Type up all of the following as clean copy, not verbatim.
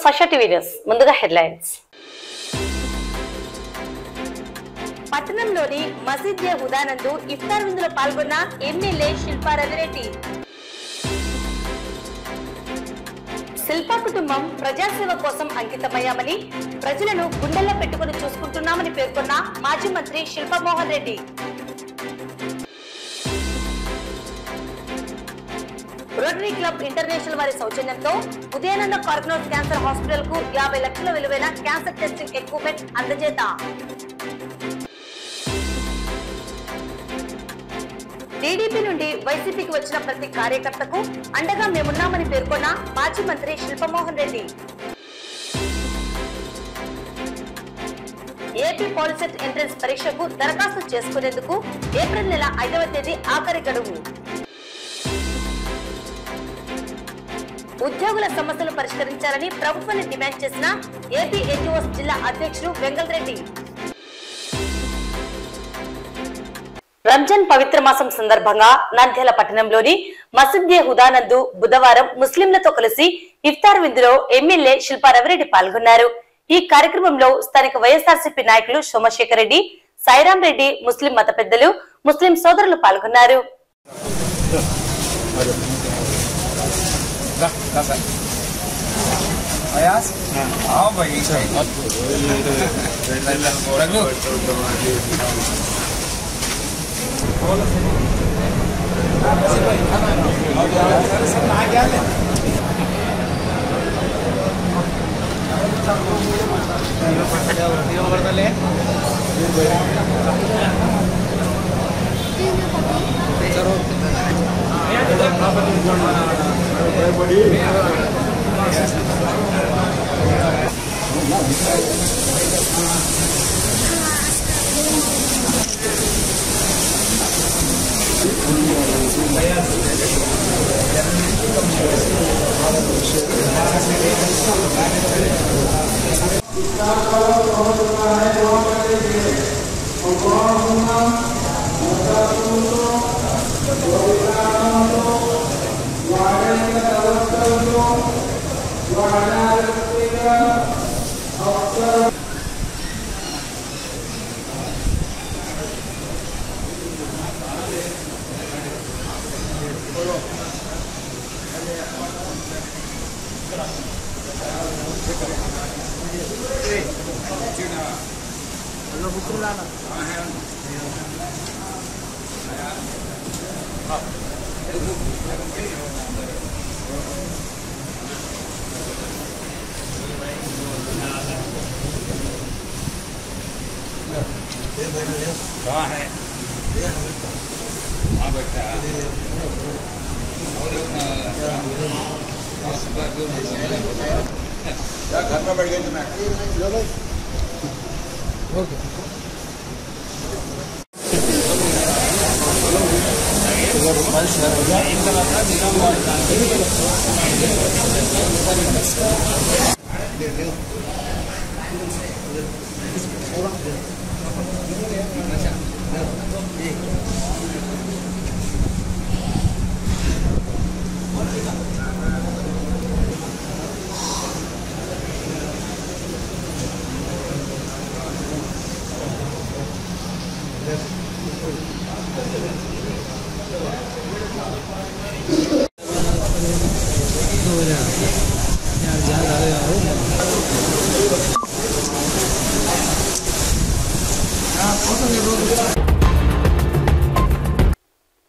సష TV news ముందుగా headlines. పట్టణంలోని మసీద్ హుదానందు ఇఫ్తార్ విందులో పాల్గొన్న ఎమ్మెల్యే శిల్పా రవిరెడ్డి. శిల్పా కుటుంబం ప్రజాసేవ కోసం అంకితమయ్యామని, ప్రజలను గుండెల్లో పెట్టుకుని చూసుకుంటున్నామని పేర్కొన్న మాజీ మంత్రి Shilpa Mohan Reddy. Rotary club international వారి సౌజన్యంతో ఉదయానంద కార్పొరేట్ క్యాన్సర్ హాస్పిటల్ కు 50 లక్షల విలువైన క్యాన్సర్ టెస్టింగ్ ఎక్విప్మెంట్ అందజేత. టీడీపీ నుండి వైసీపీకి వచ్చిన ప్రతి కార్యకర్తకు అండగా మేమున్నామని పేర్కొన్న మాజీ మంత్రి Shilpa Mohan Reddy. AP POLYCET entrance పరీక్షకు దరఖాస్తు చేసుకునేందుకు ఏప్రిల్ నెల 5వ తేదీ ఆఖరి గడువు. ఉద్యోగుల సమస్యలు పరిష్కరించాలని ప్రభుత్వాన్ని డిమాండ్ చేసిన ఏపీ ఎన్జిఓస్ జిల్లా అధ్యక్షుడు వెంగల్ రెడ్డి. రంజాన్ పవిత్ర మాసం సందర్భంగా నంద్యాల పట్టణంలోని మసీద్ హుదానందు బుధవారం ముస్లింలతో కలిసి ఇఫ్తార్ విందులో ఎమ్మెల్యే శిల్పా రవిరెడ్డి పాల్గొన్నారు. ఈ కార్యక్రమంలో స్థానిక వైఎస్ఆర్సీపీ నాయకులు సోమశేఖర్ రెడ్డి, సాయిరాం రెడ్డి, ముస్లిం మత పెద్దలు, ముస్లిం సోదరులు పాల్గొన్నారు.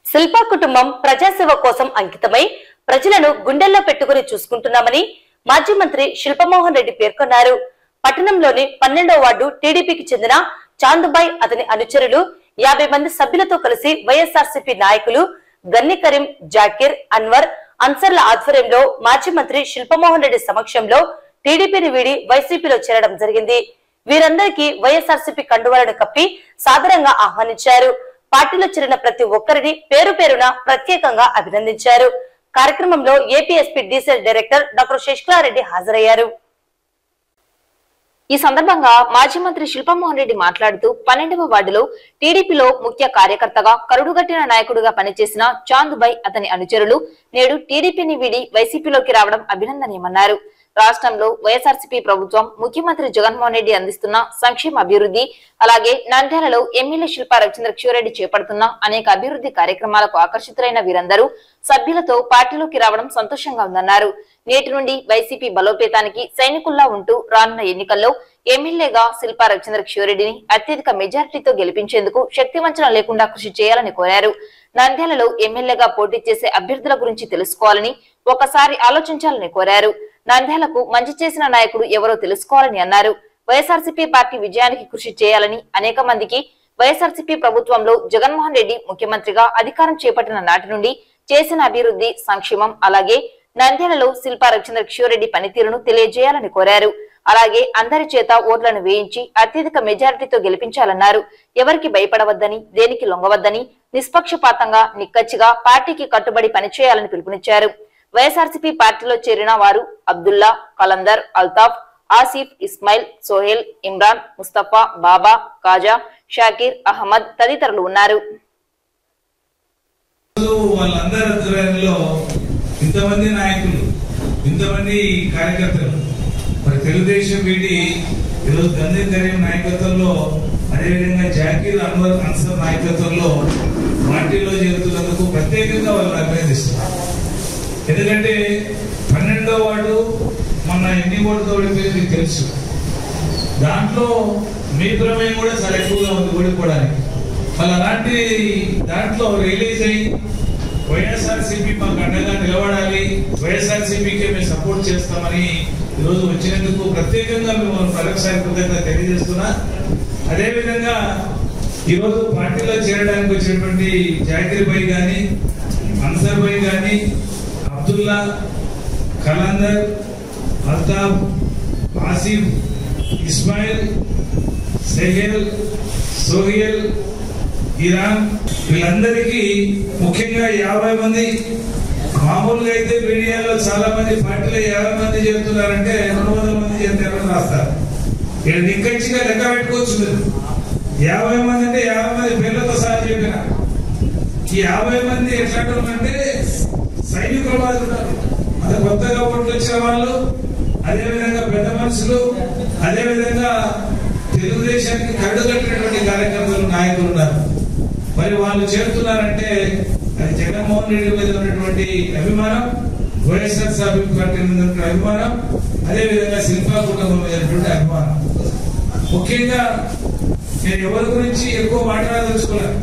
శిల్పా కుటుంబం ప్రజాసేవ కోసం అంకితమై ప్రజలను గుండెల్లో పెట్టుకుని చూసుకుంటున్నామని మాజీ మంత్రి శిల్పా మోహన్ రెడ్డి పేర్కొన్నారు. పట్టణంలోని 12వ వార్డు టీడీపీకి చెందిన చాందుబాయ్, అతని అనుచరులు 50 మంది సభ్యులతో కలిసి వైఎస్ఆర్సీపీ నాయకులు గన్ని కరీం, జాకీర్, అన్వర్, అన్సర్ల ఆధ్వర్యంలో మాజీ మంత్రి శిల్పా మోహన్ రెడ్డి సమక్షంలో టీడీపీని వీడి వైసీపీలో చేరడం జరిగింది. వీరందరికీ వైఎస్ఆర్సీపీ కండువాలను కప్పి సాదరంగా ఆహ్వానించారు. పార్టీలో చేరిన ప్రతి ఒక్కరిని పేరు పేరున ప్రత్యేకంగా అభినందించారు. కార్యక్రమంలో APSP DCL director doctor Sasikala Reddy హాజరయ్యారు. ఈ సందర్భంగా మాజీ మంత్రి శిల్పా మోహన్ రెడ్డి మాట్లాడుతూ 12వ వార్డులో టీడీపీలో ముఖ్య కార్యకర్తగా కరుడుగట్టిన నాయకుడిగా పనిచేసిన చాందుబాయ్, అతని అనుచరులు నేడు టీడీపీని వీడి వైసీపీలోకి రావడం అభినందనీయమన్నారు. రాష్ట్రంలో వైఎస్ఆర్సీపీ ప్రభుత్వం ముఖ్యమంత్రి జగన్మోహన్ రెడ్డి అందిస్తున్న సంక్షేమ అభివృద్ధి, అలాగే నంద్యాలలో ఎమ్మెల్యే శిల్పా రవిచంద్ర కిషోరెడ్డి చేపడుతున్న అనేక అభివృద్ధి కార్యక్రమాలకు ఆకర్షితులైన వీరందరూ సభ్యులతో పార్టీలోకి రావడం సంతోషంగా ఉందన్నారు. నేటి నుండి వైసీపీ బలోపేతానికి సైనికుల్లా ఉంటూ రానున్న ఎన్నికల్లో ఎమ్మెల్యేగా శిల్పా రవిచంద్ర కిషోరెడ్డిని అత్యధిక మెజారిటీతో గెలిపించేందుకు శక్తివంచన లేకుండా కృషి చేయాలని కోరారు. నంద్యాలలో ఎమ్మెల్యేగా పోటీ చేసే అభ్యర్థుల గురించి తెలుసుకోవాలని ఒకసారి ఆలోచించాలని కోరారు. నంద్యాలకు మంచి చేసిన నాయకుడు ఎవరో తెలుసుకోవాలని అన్నారు. వైఎస్ఆర్సీపీ పార్టీ విజయానికి కృషి చేయాలని అనేక మందికి వైఎస్ఆర్సీపీ ప్రభుత్వంలో జగన్మోహన్ రెడ్డి ముఖ్యమంత్రిగా అధికారం చేపట్టిన నాటి నుండి చేసిన అభివృద్ధి, సంక్షేమం, అలాగే నంద్యాలలో శిల్పా రవిచంద్ర కిషోరెడ్డి పనితీరును తెలియజేయాలని కోరారు. అలాగే అందరి చేత ఓట్లను వేయించి అత్యధిక మెజారిటీతో గెలిపించాలన్నారు. ఎవరికి భయపడవద్దని, దేనికి లొంగవద్దని, నిష్పక్షపాతంగా నిక్కచ్చిగా పార్టీకి కట్టుబడి పనిచేయాలని పిలుపునిచ్చారు. వైఎస్ఆర్సీపీ పార్టీలో చేరిన వారు అబ్దుల్లా, కలందర్, అల్తాఫ్, ఆసిఫ్, ఇస్మాయిల్, సోహెల్, ఇమ్రాన్, ముస్తఫా, బాబా, కాజా, షాకీర్, అహ్మద్ తదితరులు ఉన్నారు. ఇంతమంది నాయకులు, ఇంతమంది కార్యకర్తలు మరి తెలుగుదేశం వీడి ఈరోజు గంధీ కరీం నాయకత్వంలో, అదేవిధంగా జాకీర్ అన్సర్ నాయకత్వంలో పార్టీలో చేరుతున్నందుకు ప్రత్యేకంగా వాళ్ళని అభినందిస్తున్నారు. ఎందుకంటే 12వ వార్డు మొన్న ఎన్ని ఓటుతో ఓడిపోయింది మీకు తెలుసు. దాంట్లో మీ ప్రమేయం కూడా చాలా ఎక్కువగా ఉంది ఓడిపోవడానికి. మళ్ళీ అలాంటి దాంట్లో రిలీజ్ అయ్యి వైఎస్ఆర్సీపీ మాకు అండగా నిలబడాలి, వైఎస్ఆర్సీపీకే మేము సపోర్ట్ చేస్తామని ఈరోజు వచ్చినందుకు ప్రత్యేకంగా మేము మరొకసారి కృతజ్ఞత తెలియజేస్తున్నా. అదేవిధంగా ఈరోజు పార్టీలో చేరడానికి వచ్చినటువంటి జాకీర్ భాయ్ కానీ, అన్సర్ భాయ్ కానీ, అబ్దుల్లా, కలందర్, అల్తాఫ్, ఆసిఫ్, ఇస్మాయిల్, సెహెల్, సోహియల్, ఇరాన్ వీళ్ళందరికీ ముఖ్యంగా 50 మంది, మామూలుగా అయితే మీడియాలో చాలా మంది పార్టీలో 50 మంది చేరుతున్నారంటే 200 మంది చేరుతారని రాస్తారు. ఇక్కడ నిక్కచ్చిగా లెక్క పెట్టుకోవచ్చు. 50 మంది అంటే 50 మంది పేర్లతో సహా చెప్పిన ఈ 50 మంది ఎట్లాంటి సైనికుల వాళ్ళు ఉన్నారు. అంత కొత్తగా ఓట్లు వచ్చిన వాళ్ళు, అదేవిధంగా పెద్ద మనుషులు, అదేవిధంగా తెలుగుదేశానికి కట్టుకట్టినటువంటి కార్యకర్తలు, నాయకులు ఉన్నారు. మరి వాళ్ళు చేరుతున్నారంటే అది జగన్మోహన్ రెడ్డి మీద ఉన్నటువంటి అభిమానం, వైఎస్ఆర్ పార్టీ మీద ఉన్నటువంటి అభిమానం, అదేవిధంగా శిల్పా కుటుంబం మీద ఉన్నటువంటి అభిమానం. ముఖ్యంగా నేను ఎవరి గురించి ఎక్కువ మాట్లాడదలుచుకున్నాను.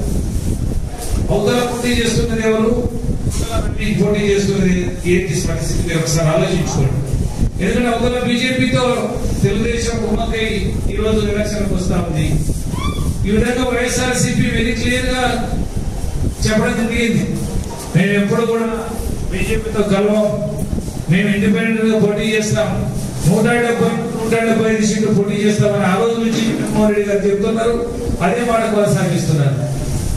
అవతల పోటీ చేస్తున్నది ఎవరు, పోటీ చేస్తున్నది ఏంటి పరిస్థితి ఒకసారి ఆలోచించుకోండి. ఎందుకంటే అవతల బీజేపీతో తెలుగుదేశం కుమ్మకై ఈ రోజు ఎలక్షన్కి వస్తా ఉంది. ఈ విధంగా వైఎస్ఆర్సీపీ వెరీ క్లియర్ గా చెప్పడం జరిగింది. మేము ఎప్పుడు కూడా బీజేపీతో కలవం, మేము ఇండిపెండెంట్ గా పోటీ చేస్తాం, 175 సీట్లు పోటీ చేస్తామని ఆ రోజు నుంచి జగన్మోహన్ రెడ్డి గారు చెప్తున్నారు. అదే మాట కొనసాగిస్తున్నారు.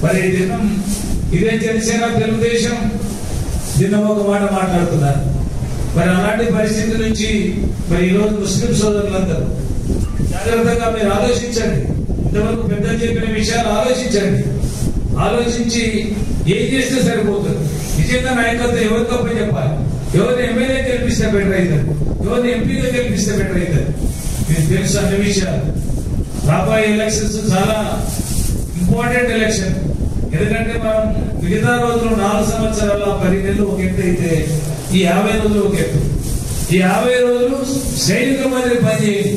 మరి దినం ఇదే జనసేన, తెలుగుదేశం దినం ఒక మాట మాట్లాడుతున్నారు. మరి అలాంటి పరిస్థితి నుంచి మరి ఈ రోజు ముస్లిం సోదరులందరూ జాగ్రత్తగా మీరు ఆలోచించండి. ఇంతవరకు పెద్దలు చెప్పిన విషయాలు ఆలోచించండి. ఆలోచించి ఏం చేస్తే సరిపోతుంది. నిజంగా నాయకత్వం ఎవరికి అప్ప చెప్పాలి. ఎవరిని ఎమ్మెల్యే గెలిపిస్తే బెటర్ అవుతుంది, ఎవరిని ఎంపీగా గెలిపిస్తే బెటర్ అవుతుంది. మీకు తెలుసు అన్ని విషయాలు. రాబోయే ఎలక్షన్స్ చాలా ఇంపార్టెంట్ ఎలక్షన్. ఎందుకంటే మనం మిగతా రోజులు 4 సంవత్సరాల 10 నెలలు ఒక ఎత్తు అయితే ఈ 50 రోజులు ఒక ఎత్తు. ఈ 50 రోజులు సైనికుల మాదిరి పనిచేయండి.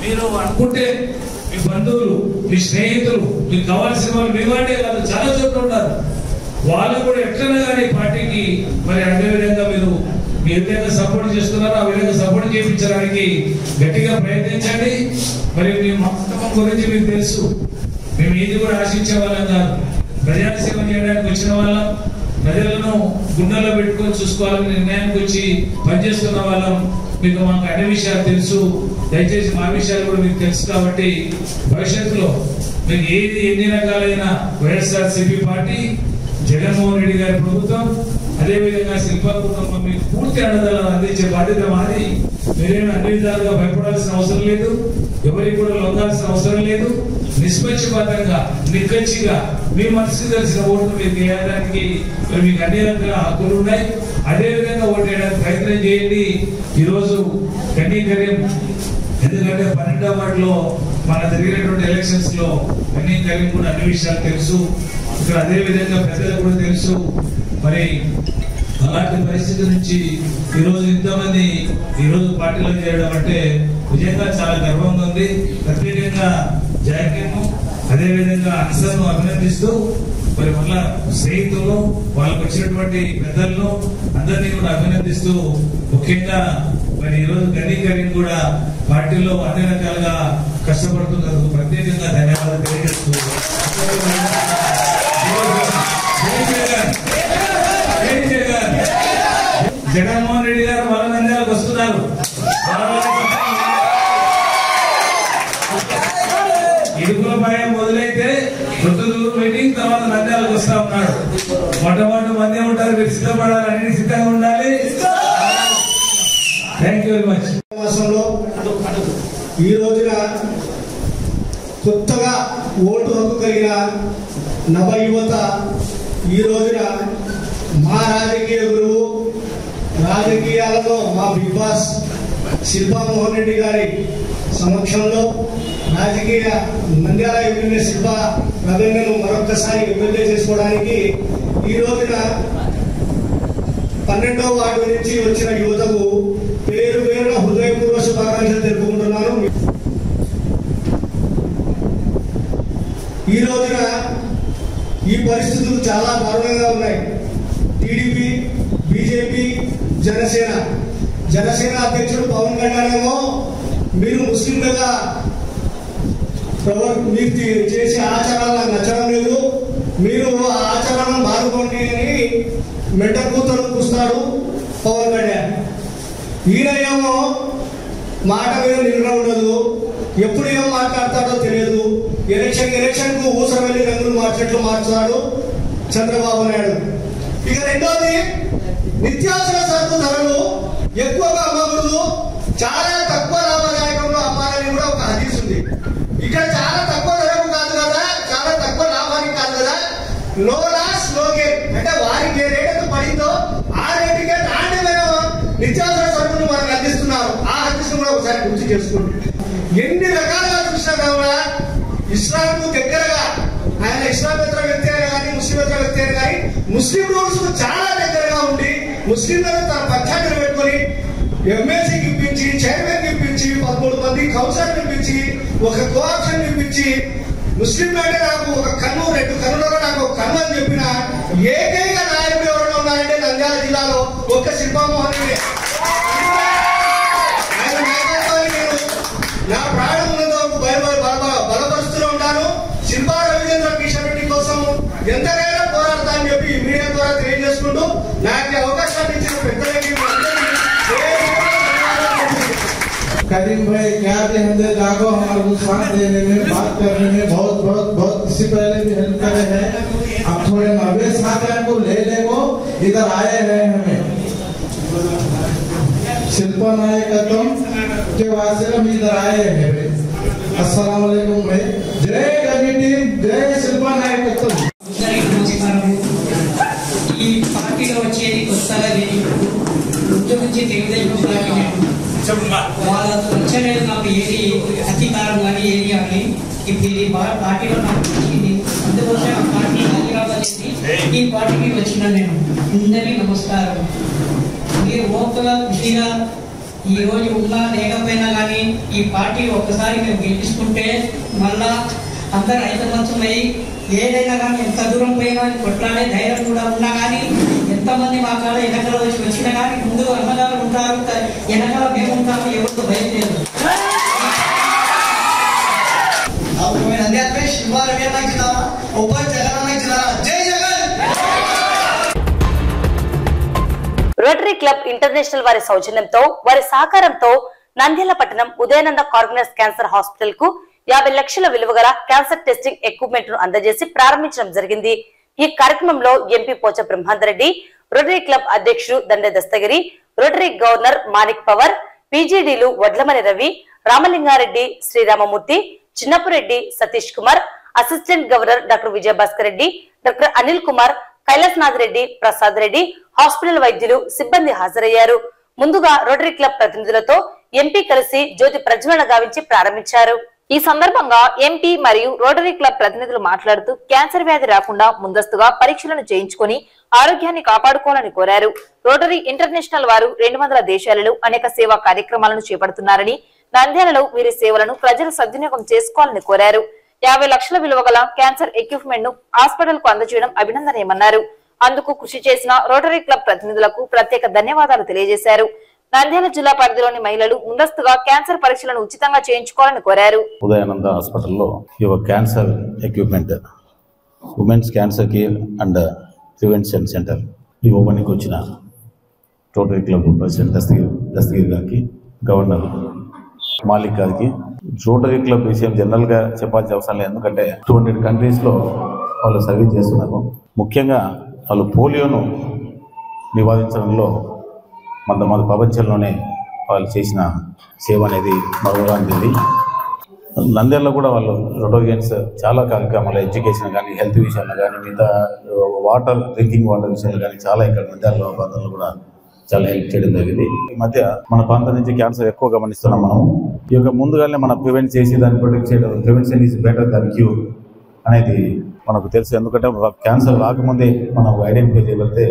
మీరు అనుకుంటే మీ బంధువులు, మీ స్నేహితులు, మీకు కావాల్సిన వాళ్ళు మీ వాడే కాదు చాలా చోట్ల ఉన్నారు. వాళ్ళు కూడా ఎట్లనే కానీ పార్టీకి మరి అదే విధంగా మీరు ఏ విధంగా సపోర్ట్ చేస్తున్నారో ఆ విధంగా సపోర్ట్ చేయించడానికి గట్టిగా ప్రయత్నించండి. మరి మీ మతం గురించి మీకు తెలుసు. మేము ఇది కూడా ఆశించే వాళ్ళం కాదు. ప్రజాసేవ చేయడానికి వచ్చిన వాళ్ళం, ప్రజలను గుండెల్లో పెట్టుకొని చూసుకోవాలని నిర్ణయానికి వచ్చి పనిచేస్తున్న వాళ్ళం. మీకు మాకు అన్ని విషయాలు తెలుసు. దయచేసి మా విషయాలు కూడా మీకు తెలుసు. కాబట్టి భవిష్యత్తులో మీకు ఎన్ని రకాలైన వైఎస్ఆర్సీపీ పార్టీ జగన్మోహన్ రెడ్డి గారి ప్రభుత్వం అదేవిధంగా శిల్పా కుటుంబం మీకు పూర్తి అండదండలు అందించే బాధ్యత మాది. మీరేమి అన్ని విధాలుగా భయపడాల్సిన అవసరం లేదు, ఎవరికి కూడా లొంగాల్సిన అవసరం లేదు. నిష్పక్షపాతంగా నిక్కచ్చిగా మీ మనసుకు తెలిసిన ఓటు మీరు వేయడానికి మీకు అన్ని రకాల హక్కులు ఉన్నాయి. అదేవిధంగా ఓటు వేయడానికి ప్రయత్నం చేయండి. ఈరోజు కన్నీకర్యం, ఎందుకంటే 12వ వార్డులో మన జరిగినటువంటి ఎలక్షన్స్ లో కన్నీకర్యం కూడా అన్ని విషయాలు తెలుసు. ఇక్కడ అదే విధంగా పెద్దలకు కూడా తెలుసు. మరి అలాంటి పరిస్థితి నుంచి ఈరోజు ఇంతమంది ఈరోజు పార్టీలో చేయడం అంటే నిజంగా చాలా గర్వంగా ఉంది. ప్రత్యేకంగా జాకీర్ను అదేవిధంగా అన్సర్ను అభినందిస్తూ మరి మళ్ళా స్నేహితులు వాళ్ళకు వచ్చినటువంటి పెద్దలను అందరినీ కూడా అభినందిస్తూ ముఖ్యంగా మరి ఈరోజు కన్నీకర్యం కూడా పార్టీలో అన్ని రకాలుగా కష్టపడుతున్నందుకు ప్రత్యేకంగా ధన్యవాదాలు తెలియజేస్తూ జగన్మోహన్ రెడ్డి గారు మళ్ళీ నంద్యాలకు వస్తున్నారు. ఇడుపులపై మొదలైతే రుద్దుదూరు మీటింగ్ తర్వాత నంద్యాలకు వస్తా ఉన్నాడు. మొట్టమొదటి మంది ఉంటారు, మీరు సిద్ధపడాలి, అన్ని సిద్ధంగా ఉండాలి. Thank you very much. మాసంలో ఈ రోజున కొత్తగా ఓటు హక్కు కలిగిన నవ యువత ఈ రోజున మా రాజకీయ గురువు, రాజకీయాలలో మా బిగ్ బాస్ శిల్పా మోహన్ రెడ్డి గారి సమక్షంలో రాజకీయ నంద్యాల ఎమ్మెల్యే శిల్పా రవీంద్రను మరొక్కసారి ఎమ్మెల్యే చేసుకోవడానికి ఈ రోజున 12వ వార్డు నుంచి వచ్చిన యువతకు పేరు పేరున హృదయపూర్వక శుభాకాంక్షలు తెలుపుకుంటున్నాను. ఈ రోజున ఈ పరిస్థితులు చాలా దారుణంగా ఉన్నాయి. టీడీపీ, బీజేపీ, జనసేన అధ్యక్షుడు పవన్ కళ్యాణ్ ఏమో మీరు ముస్లింలుగా మీరు చేసే ఆచారాలు నాకు నచ్చడం లేదు, మీరు ఆ ఆచారాలను మారుకోండి అని మెంట కూతురు కూస్తాడు పవన్ కళ్యాణ్. ఈయన ఏమో మాట మీద నిలబడి ఉండదు, ఎప్పుడు ఏం మాట్లాడతాడో తెలియదు. ఎలక్షన్ కు ఊసరవెల్లి రంగులు మార్చినట్లు మార్చుతాడు చంద్రబాబు నాయుడు. ఇక రెండోది, నిత్యావసర సరుకు ధరలు ఎక్కువగా అమ్మకూడదు, చాలా తక్కువ లాభదాయకంలో అమ్మాలని కూడా ఒక హదీస్ ఉంది. ఇక్కడ చాలా తక్కువ ధరకు కాదు కదా, చాలా తక్కువ లాభానికి కాదు కదా, నో లాస్ నో గెయిన్, అంటే వారికి ఏ రేటు పడిందో ఆ రేటుకే నాణ్యమైన నిత్యావసర సరుకులు మనకు అందిస్తున్నారు. ఆ హదీస్ కూడా ఒకసారి గుర్తు చేసుకోండి. ఎన్ని రకాలుగా చూసినా కూడా ఇస్లాంకు దగ్గరగా, ఆయన ఇస్లామేతర వ్యక్తి అయినా కానీ ముస్లిమేతర వ్యక్తి అయినా కానీ ముస్లిం రూల్స్ కు చాలా దగ్గరగా ఉండి ముస్లింలను తన పక్షాన్ని పెట్టుకుని ఎమ్మెల్సీకి ఇప్పించి, చైర్మన్ ఇప్పించి, 13 మంది కౌన్సిలర్ ఇప్పించి, ఒక కోఆప్షన్ ఇప్పించి, ముస్లిం అంటే నాకు ఒక కన్ను, 2 కన్నులలో నాకు ఒక కన్ను అని చెప్పిన ఏకైక నాయకుడు ఎవరైనా ఉన్నారంటే నంద్యాల జిల్లాలో ఒక్క శిల్పా మోహన్ రెడ్డి. ఆయన నాయకత్వాన్ని నేను నా ప్రాణం ఉన్నంత వరకు బలపరుస్తూనే ఉంటాను. శిల్పా రవీంద్ర కిషన్ రెడ్డి కోసం ఎంతకైనా పోరాడతా అని చెప్పి మీడియా ద్వారా తెలియజేసుకుంటూ నాకు అవకాశాన్ని ఇచ్చిన పెద్దలకి करीम भाई क्या भी हमने जागो हमारे को साथ देने में, बात करने में बहुत इससे पहले भी हेल्प करे हैं. अब थोड़े नवे साथ को ले लेगो इधर आए हैं हमें शिल्पा नायकत्व के वास्ते हम इधर आए हैं. अस्सलाम वालेकुम भाई, जय गनी टीम, जय शिल्पा नायकत्व. ఈ పార్టీలో వచ్చేది కొత్తగా ముందు నుంచి తెలుగుదేశం పార్టీ వాళ్ళ వచ్చలేదు. నాకు ఏది అధికారం కానీ ఏది కానీ ఇప్పుడు ఇది పార్టీలో నాకు వచ్చింది. అందుకోసం ఆ పార్టీ హైదరాబాద్ చేసి ఈ పార్టీకి వచ్చిన నేను. అందరికీ నమస్కారం. మీరు ఓపికగా ఖుషిగా ఈ రోజు ఉన్నా లేకపోయినా కానీ ఈ పార్టీ ఒక్కసారి మేము గెలిపించుకుంటే మళ్ళా అందరు ఐకమత్యమై ఏదైనా కానీ ఎంత దూరం పోయినా కొట్లాడే ధైర్యం కూడా ఉన్నా కానీ ఎంతమంది మా కాడ వెనకాల వచ్చి వచ్చినా కానీ ముందు అన్నగారు ఉంటారు, వెనకాల మేము ఉంటాము, ఎవరితో భయం లేదు. రోటరీ క్లబ్ ఇంటర్నేషనల్ వారి సౌజన్యంతో, వారి సహకారంతో నంద్యాల పట్టణం ఉదయానంద కార్గనస్ క్యాన్సర్ హాస్పిటల్ కు 50 లక్షల విలువ గల క్యాన్సర్ టెస్టింగ్ ఎక్విప్మెంట్ ను అందజేసి ప్రారంభించడం జరిగింది. ఈ కార్యక్రమంలో MP Pocha Brahmanandareddy, Rotary club అధ్యక్షుడు దండే దస్తగిరి, రోటరీ గవర్నర్ మాణిక్ పవర్, పీజీడీలు Vadlamani Ravi, Ramalingareddy, Sriramamurthy, Chinnapureddy, Satish Kumar, assistant governor doctor Vijayabhaskar Reddy, doctor Anil Kumar, Kailasanath Reddy, Prasad Reddy, hospital వైద్యులు, సిబ్బంది హాజరయ్యారు. ముందుగా రోటరీ క్లబ్ ప్రతినిధులతో ఎంపీ కలిసి జ్యోతి ప్రజ్వలన గావించి ప్రారంభించారు. ఈ సందర్భంగా ఎంపీ మరియు రోటరీ క్లబ్ ప్రతినిధులు మాట్లాడుతూ క్యాన్సర్ వ్యాధి రాకుండా ముందస్తుగా పరీక్షలను చేయించుకుని ఆరోగ్యాన్ని కాపాడుకోవాలని కోరారు. రోటరీ ఇంటర్నేషనల్ వారు 200 దేశాలలో అనేక సేవా కార్యక్రమాలను చేపడుతున్నారని, నంద్యాలలో వీరి సేవలను ప్రజలు సద్వినియోగం చేసుకోవాలని కోరారు. 50 లక్షల విలువ గల క్యాన్సర్ ఎక్విప్మెంట్ ను హాస్పిటల్ కు అందజేయడం అభినందనీయమన్నారు. అందుకు కృషి చేసిన రోటరీ క్లబ్ ప్రతినిధులకు ప్రత్యేక ధన్యవాదాలు తెలియజేశారు. నంద్యాల జిల్లా పరిధిలోని మహిళలు ముందస్తుగా క్యాన్సర్ పరీక్షలను ఉచితంగా చేయించుకోవాలని కోరారు. ఉదయానంద హాస్పిటల్లో ఈ cancer equipment, women's cancer care and prevention centre ఈ ఓపెనింగ్కి వచ్చిన రోటరీ క్లబ్ ప్రెసిడెంట్ దస్తగిరి గారికి, గవర్నర్ మాలిక్ గారికి, రోటరీ క్లబ్ విషయం జనరల్గా చెప్పాల్సిన అవసరం లేదు, ఎందుకంటే 200 కంట్రీస్లో వాళ్ళు సర్వీస్ చేస్తున్నారు. ముఖ్యంగా వాళ్ళు పోలియోను నివారించడంలో మన ప్రపంచంలోనే వాళ్ళు చేసిన సేవ అనేది మరొకటి. నంద్యాలలో కూడా వాళ్ళు రోటోరియన్స్ చాలా కార్యక్రమాలు, ఎడ్యుకేషన్ కానీ, హెల్త్ విషయంలో కానీ, మిగతా డ్రింకింగ్ వాటర్ విషయంలో కానీ చాలా ఇక్కడ నంద్యాల ప్రాంతంలో కూడా చాలా హెల్ప్ చేయడం జరిగింది. ఈ మధ్య మన ప్రాంతం నుంచి క్యాన్సర్ ఎక్కువ గమనిస్తున్నాం. మనం ఈ యొక్క ముందుగానే మనం ప్రివెంట్ చేసి దాన్ని ప్రొటెక్ట్ చేయడం, prevention is better than cure అనేది మనకు తెలుసు. ఎందుకంటే క్యాన్సర్ రాకముందే మనం ఐడెంటిఫై చేయగలిగితే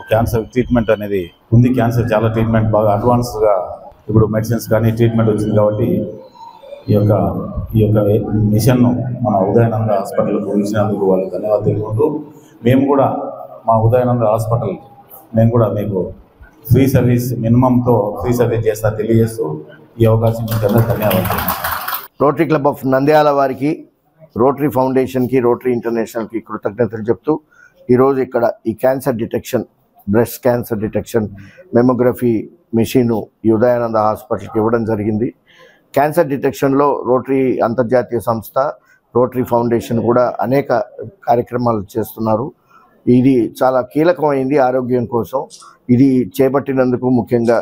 క్యాన్సర్ ట్రీట్మెంట్ అనేది ఉంది. క్యాన్సర్ చాలా ట్రీట్మెంట్ బాగా అడ్వాన్స్గా ఇప్పుడు మెడిసిన్స్ కానీ ట్రీట్మెంట్ వచ్చింది. కాబట్టి ఈ యొక్క మిషన్ను మన ఉదయానంద హాస్పిటల్కు ఇచ్చినందుకు వాళ్ళకి ధన్యవాదాలు తెలుపుకుంటూ, మేము కూడా మా ఉదయానంద హాస్పిటల్ మేము కూడా మీకు ఫ్రీ సర్వీస్, మినిమంతో ఫ్రీ సర్వీస్ చేస్తా తెలియజేస్తూ ఈ అవకాశం మీకు అందరికీ ధన్యవాదాలు. రోటరీ క్లబ్ ఆఫ్ నంద్యాల వారికి, రోటరీ ఫౌండేషన్కి, రోటరీ ఇంటర్నేషనల్కి కృతజ్ఞతలు చెప్తూ ఈరోజు ఇక్కడ ఈ cancer detection, breast cancer detection mammography machine ఈ ఉదయానంద హాస్పిటల్కి ఇవ్వడం జరిగింది. క్యాన్సర్ డిటెక్షన్లో రోటరీ అంతర్జాతీయ సంస్థ, రోటరీ ఫౌండేషన్ కూడా అనేక కార్యక్రమాలు చేస్తున్నారు. ఇది చాలా కీలకమైంది ఆరోగ్యం కోసం. ఇది చేపట్టినందుకు ముఖ్యంగా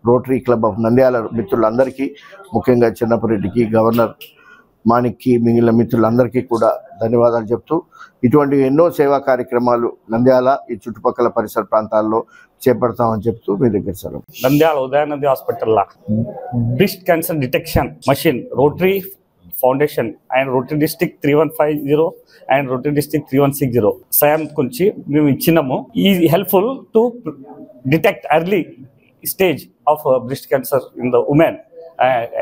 రోటరీ క్లబ్ ఆఫ్ నంద్యాల మిత్రులందరికీ, ముఖ్యంగా చిన్నపురెడ్డికి, గవర్నర్ మాణిక్కి, మిగిలిన మిత్రులందరికీ కూడా ధన్యవాదాలు చెప్తూ ఇటువంటి ఎన్నో సేవా కార్యక్రమాలు నంద్యాల ఈ చుట్టుపక్కల పరిసర ప్రాంతాల్లో చేపడతామని చెప్తూ మీ దగ్గర సెలవు. Nandyal Udayananda hospital breast cancer detection machine rotary foundation and rotary district 3150 and rotary district 3160 సాయం గురించి మేము ఇచ్చినాము. ఈ helpful to detect early stage of breast cancer in the women.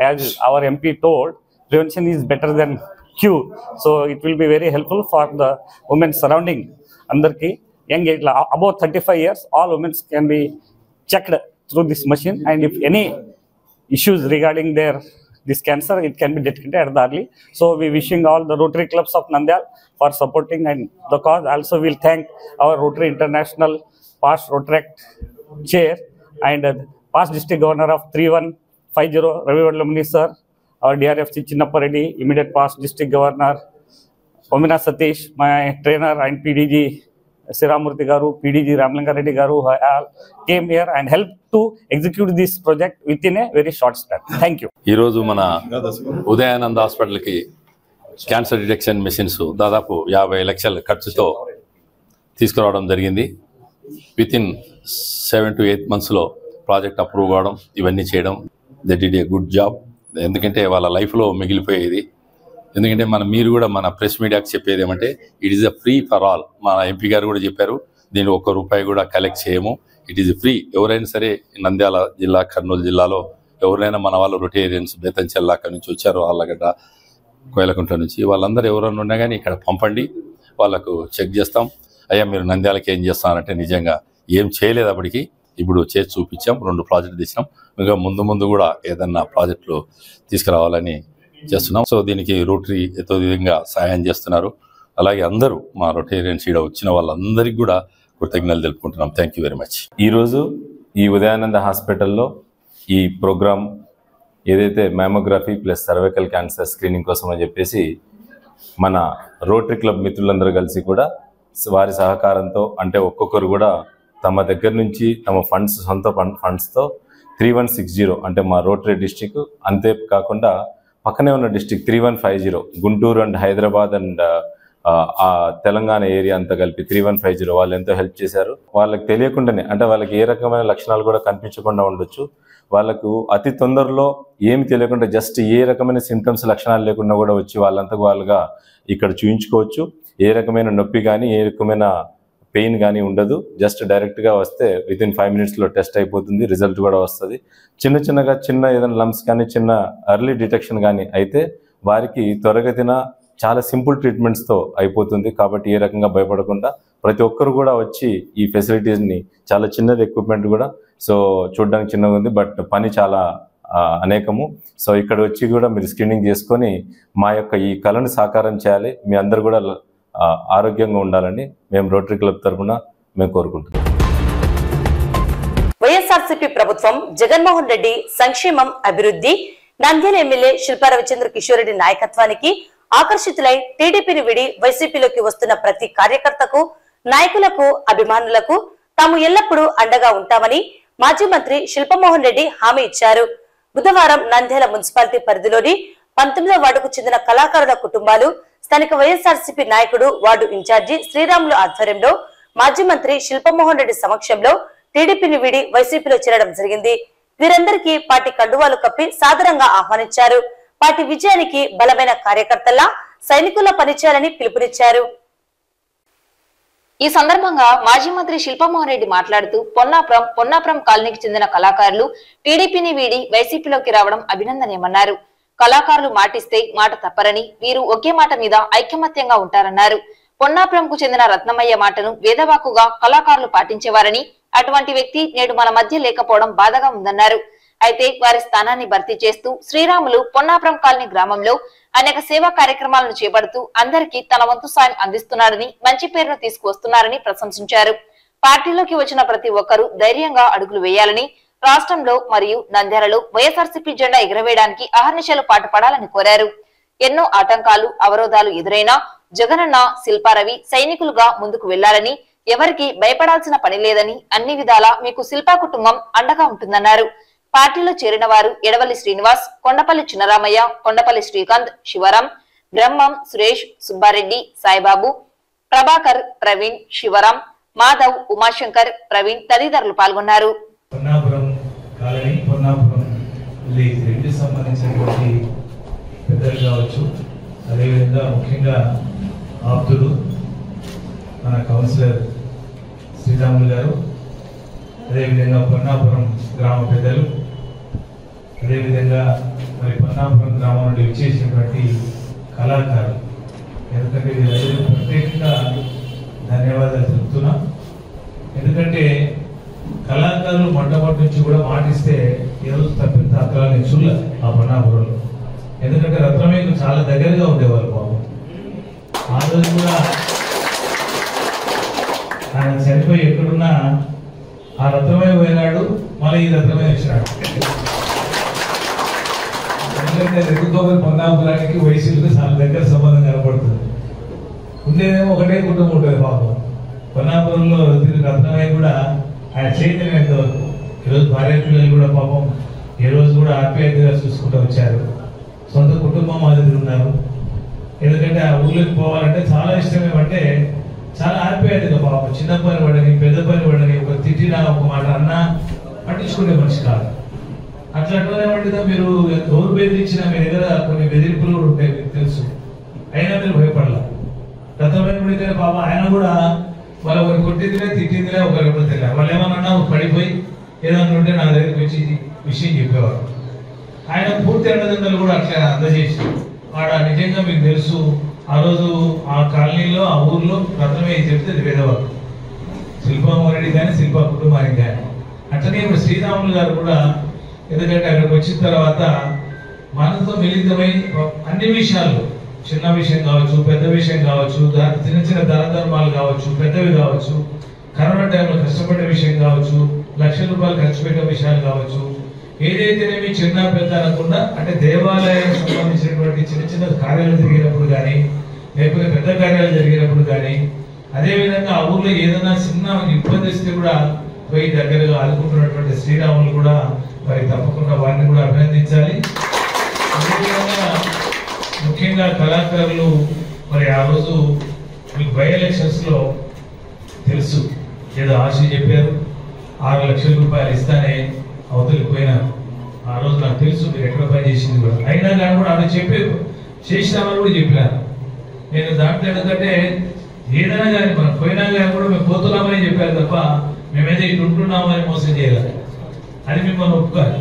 As our MP told, prevention is better than cure. So it will be very helpful for the women surrounding andarki young age above 35 years. All women can be checked through this machine, and if any issues regarding this cancer, it can be detected at the early. So we wishing all the Rotary clubs of Nandyal for supporting and the cause. Also we'll thank our Rotary International past Rotary chair and past district governor of 3150 Ravi Vadlamani sir, our DRFC Chinnappareddy, immediate past district governor Omina Satish, my trainer and PDG Siramurthy garu, PDG Ramlingareddy garu all came here and helped to execute this project within a very short span. Thank you. ఈ రోజు మన Udayananda hospital కి cancer detection machines దాదాపు 50 లక్షల ఖర్చుతో తీసుకురావడం జరిగింది. Within 7 to 8 months లో ప్రాజెక్ట్ అప్రూవ్ కావడం, ఇవన్నీ చేయడం, they did a good job. ఎందుకంటే వాళ్ళ లైఫ్లో మిగిలిపోయేది. ఎందుకంటే మీరు కూడా మన ప్రెస్ మీడియాకి చెప్పేది ఏమంటే it is a free for all. మన ఎంపీ గారు కూడా చెప్పారు, దీని ₹1 కూడా కలెక్ట్ చేయము, ఇట్ ఈస్ ఫ్రీ. ఎవరైనా సరే నంద్యాల జిల్లా, కర్నూలు జిల్లాలో ఎవరైనా మన వాళ్ళు రొటేరియన్స్ బేతంచెల్ల అక్కడి నుంచి వచ్చారు, ఆళ్ళగడ్డ, కోయలకుంట నుంచి, వాళ్ళందరూ ఎవరైనా ఉన్నా కానీ ఇక్కడ పంపండి, వాళ్ళకు చెక్ చేస్తాం. అయ్యా మీరు నంద్యాలకి ఏం చేస్తానంటే నిజంగా ఏం చేయలేదు అప్పటికి, ఇప్పుడు చేసి చూపించాం, 2 ప్రాజెక్టులు తెచ్చినాం. ఇంకా ముందు కూడా ఏదన్నా ప్రాజెక్టులు తీసుకురావాలని చేస్తున్నాం. సో దీనికి రోటరీ ఎంతో విధంగా సహాయం చేస్తున్నారు. అలాగే అందరూ మా రొటేరియన్స్ ఇక్కడ వచ్చిన వాళ్ళందరికీ కూడా కృతజ్ఞతలు తెలుపుకుంటున్నాం. Thank you very much. ఈరోజు ఈ ఉదయానంద హాస్పిటల్లో ఈ ప్రోగ్రామ్ ఏదైతే mammography plus cervical cancer screening కోసం అని చెప్పేసి మన రోటరీ క్లబ్ మిత్రులందరూ కలిసి కూడా వారి సహకారంతో అంటే ఒక్కొక్కరు కూడా తమ దగ్గర నుంచి తమ సొంత ఫండ్స్తో 3160 అంటే మా రోటరీ డిస్టిక్, అంతేకాకుండా పక్కనే ఉన్న district 3150 Guntur and Hyderabad and Telangana area అంతా కలిపి 3150 వాళ్ళు ఎంతో హెల్ప్ చేశారు. వాళ్ళకి తెలియకుండానే అంటే వాళ్ళకి ఏ రకమైన లక్షణాలు కూడా కనిపించకుండా ఉండొచ్చు, వాళ్ళకు అతి తొందరలో ఏమి తెలియకుండా జస్ట్ ఏ రకమైన సింటమ్స్ లక్షణాలు లేకుండా కూడా వచ్చి వాళ్ళంతకు వాళ్ళుగా ఇక్కడ చూయించుకోవచ్చు. ఏ రకమైన నొప్పి కానీ ఏ రకమైన పెయిన్ కానీ ఉండదు. జస్ట్ డైరెక్ట్గా వస్తే వితిన్ 5 minutesలో టెస్ట్ అయిపోతుంది, రిజల్ట్ కూడా వస్తుంది. చిన్న ఏదైనా లంప్స్ కానీ చిన్న ఎర్లీ డిటెక్షన్ కానీ అయితే వారికి త్వరగతిన చాలా సింపుల్ ట్రీట్మెంట్స్తో అయిపోతుంది. కాబట్టి ఏ రకంగా భయపడకుండా ప్రతి ఒక్కరు కూడా వచ్చి ఈ ఫెసిలిటీస్ని, చాలా చిన్నది ఎక్విప్మెంట్ కూడా, సో చూడడానికి చిన్నగా ఉంది బట్ పని చాలా అనేకము. సో ఇక్కడ వచ్చి కూడా మీరు స్క్రీనింగ్ చేసుకొని మా యొక్క ఈ కళను సాకారం చేయాలి, మీ అందరు కూడా ఆరోగ్యంగా ఉండాలని మేము రోటరీ క్లబ్ తరఫున మేము కోరుకుంటున్నాం. వైఎస్ఆర్సీపీ ప్రభుత్వం జగన్మోహన్ రెడ్డి సంక్షేమం, అభివృద్ధి, నంద్యాల ఎమ్మెల్యే శిల్పా రవిచంద్ర కిషోర్ రెడ్డి నాయకత్వానికి ఆకర్షితులై టీడీపీని విడి వైసీపీలోకి వస్తున్న ప్రతి కార్యకర్తకు, నాయకులకు, అభిమానులకు తాము ఎల్లప్పుడూ అండగా ఉంటామని మాజీ మంత్రి శిల్పమోహన్ రెడ్డి హామీ ఇచ్చారు. బుధవారం నంద్యాల మున్సిపాలిటీ పరిధిలోని 19వ వార్డుకు చెందిన కళాకారుల కుటుంబాలు, స్థానిక వైఎస్ఆర్సీపీ నాయకుడు, వార్డు ఇన్ఛార్జి శ్రీరాములు ఆధ్వర్యంలో మాజీ మంత్రి శిల్పమోహన్ రెడ్డి సమక్షంలో టీడీపీని వీడి వైసీపీలో చేరడం జరిగింది. వీరందరికీ పార్టీ కండువాలు కప్పి సాదరంగా ఆహ్వానించారు. పార్టీ విజయానికి బలమైన కార్యకర్తల్లా సైనికుల పనిచేయాలని పిలుపునిచ్చారు. ఈ సందర్భంగా మాజీ మంత్రి శిల్పమోహన్ రెడ్డి మాట్లాడుతూ పొన్నాపురం కాలనీకి చెందిన కళాకారులు టీడీపీని వీడి వైసీపీలోకి రావడం అభినందనీయమన్నారు. కళాకారులు మాటిస్తే మాట తప్పరని, వీరు ఒకే మాట మీద ఐకమత్యంగా ఉంటారన్నారు. పొన్నాపురంకు చెందిన రత్నమయ్య మాటను వేదవాకుగా కళాకారులు పాటించేవారని, అటువంటి వ్యక్తి నేడు మన మధ్య లేకపోవడం బాధగా ఉందన్నారు. అయితే వారి స్థానాన్ని భర్తీ చేస్తూ శ్రీరాములు పొన్నాపురం కాలనీ గ్రామంలో అనేక సేవా కార్యక్రమాలను చేపడుతూ అందరికీ తన వంతు సాయం అందిస్తున్నారని, మంచి పేరును తీసుకువస్తున్నారని ప్రశంసించారు. పార్టీలోకి వచ్చిన ప్రతి ఒక్కరూ ధైర్యంగా అడుగులు వేయాలని, రాష్ట్రంలో మరియు నంద్యాలలో వైఎస్ఆర్సీపీ జెండా ఎగురవేయడానికి అహర్నిశలు పాటుపడాలని కోరారు. ఎన్నో ఆటంకాలు, అవరోధాలు ఎదురైనా జగనన్న, శిల్పారవి సైనికులుగా ముందుకు వెళ్లాలని, ఎవరికి భయపడాల్సిన పని లేదని, అన్ని విధాలా మీకు శిల్పా కుటుంబం అండగా ఉంటుందన్నారు. పార్టీలో చేరిన వారు ఎడవల్లి శ్రీనివాస్, కొండపల్లి చిన్నరామయ్య, కొండపల్లి శ్రీకాంత్, శివరాం, బ్రహ్మం, సురేష్, సుబ్బారెడ్డి, సాయిబాబు, ప్రభాకర్, ప్రవీణ్, శివరాం, మాధవ్, ఉమాశంకర్, ప్రవీణ్ తదితరులు పాల్గొన్నారు. సంబంధించినటువంటి పెద్దలు కావచ్చు, అదేవిధంగా ముఖ్యంగా ఆప్తులు మన కౌన్సిలర్ శ్రీరాములు గారు, అదేవిధంగా పొన్నాపురం గ్రామ పెద్దలు, అదేవిధంగా మరి పొన్నాపురం గ్రామం నుండి విచ్చేసినటువంటి కళాకారులు, ఎందుకంటే వీళ్ళందరూ ప్రత్యేకంగా ధన్యవాదాలు తెలుపుతున్నాం. ఎందుకంటే కళాకారులు మొట్టమొదటి నుంచి కూడా మాటిస్తే ఈరోజు తప్పిన తాత్రాలని చూడ ఆ పొన్నాపురంలో. ఎందుకంటే రత్నమయ్యకు చాలా దగ్గరగా ఉండేవారు బాబు. ఆ రోజు కూడా ఆయన చనిపోయి ఎక్కడున్నా ఆ రత్నమయ్య పోయినాడు, మళ్ళీ ఈ రత్నమయ్య వచ్చినాడు. ఎందుకంటే రెడ్డికోబరి పొన్నాపురానికి వయసులకు చాలా దగ్గర సంబంధం కనపడుతుంది. ఉండేదేమో ఒకటే కుటుంబం ఉంటుంది పాపం. పొన్నాపురంలో రత్నమయ్య కూడా ఆయన చైతన్యంతో ఈరోజు భార్య పిల్లలు కూడా పాపం ఏ రోజు కూడా ఆప్యాయతగా చూసుకుంటూ వచ్చారు. సొంత కుటుంబం మాదిరి ఉన్నారు. ఎందుకంటే ఆ ఊళ్ళోకి పోవాలంటే చాలా ఇష్టం. ఏమంటే చాలా ఆప్యాయతగా పాపం, చిన్న పని పడని, పెద్ద పని పడని, ఒక తిట్టినా ఒక మాట అన్నా పట్టించుకునే మనిషి కాదు. అట్లా ఏమంటుందా, మీరు ఎవరు బెదిరించినా మీ దగ్గర కొన్ని బెదిరింపులు కూడా ఉంటాయి మీకు తెలుసు, అయినా మీరు భయపడాల. గతంలో పాపం ఆయన కూడా వాళ్ళు ఒకరు కొట్టిందిలే, తిట్టిందిలే, ఒకరు ఎప్పుడు తెలియదు. వాళ్ళు ఏమన్నా పడిపోయి ఏదన్నా ఉంటే నా దగ్గరికి వచ్చి విషయం చెప్పేవారు. ఆయన పూర్తి అండదండలు కూడా అట్లా అందజేసి ఆడ నిజంగా మీకు తెలుసు, ఆ రోజు ఆ కాలనీలో ఆ ఊర్లో రత్నమే చెప్తే వేదవారు శిల్పమోహన్ రెడ్డి కానీ శిల్ప కుటుంబానికి కానీ. అట్లనే ఇప్పుడు శ్రీరాములు గారు కూడా, ఎందుకంటే అక్కడికి వచ్చిన తర్వాత మనతో మిళితమై అన్ని విషయాలు, చిన్న విషయం కావచ్చు, పెద్ద విషయం కావచ్చు, చిన్న చిన్న ధర్మాలు కావచ్చు, పెద్దవి కావచ్చు, కరోనా టైంలో కష్టపడే విషయం కావచ్చు, లక్షల రూపాయలు ఖర్చు పెట్టే విషయాలు కావచ్చు, ఏదైతేనేమి చిన్న పెద్ద అనకుండా, అంటే దేవాలయానికి సంబంధించినటువంటి చిన్న చిన్న కార్యాలు జరిగినప్పుడు కానీ, లేకపోతే పెద్ద కార్యాలు జరిగినప్పుడు కానీ, అదేవిధంగా ఆ ఊర్లో ఏదైనా చిన్న ఇబ్బంది వస్తే కూడా పోయి దగ్గరగా ఆదుకుంటున్నటువంటి శ్రీరాములు కూడా మరి తప్పకుండా వారిని కూడా అభినందించాలి. అదేవిధంగా ముఖ్యంగా కళాకారులు మరి ఆ రోజు మీకు బై ఎలక్షన్స్లో తెలుసు ఏదో ఆశ చెప్పారు, 6 లక్షల రూపాయలు ఇస్తానే అవతలికి పోయినారు. ఆ రోజు నాకు తెలుసు మీరు ఎక్కడ పని చేసింది కూడా. అయినా కానీ కూడా ఆమె చేసినామని కూడా చెప్పినారు. నేను దాంట్లో ఎందుకంటే ఏదైనా కానీ మనం పోయినా కానీ కూడా మేము పోతున్నామని చెప్పారు తప్ప మేమైతే ఇటు ఉంటున్నామని మోసం చేయాలి. అది మిమ్మల్ని ఒప్పుకోవాలి.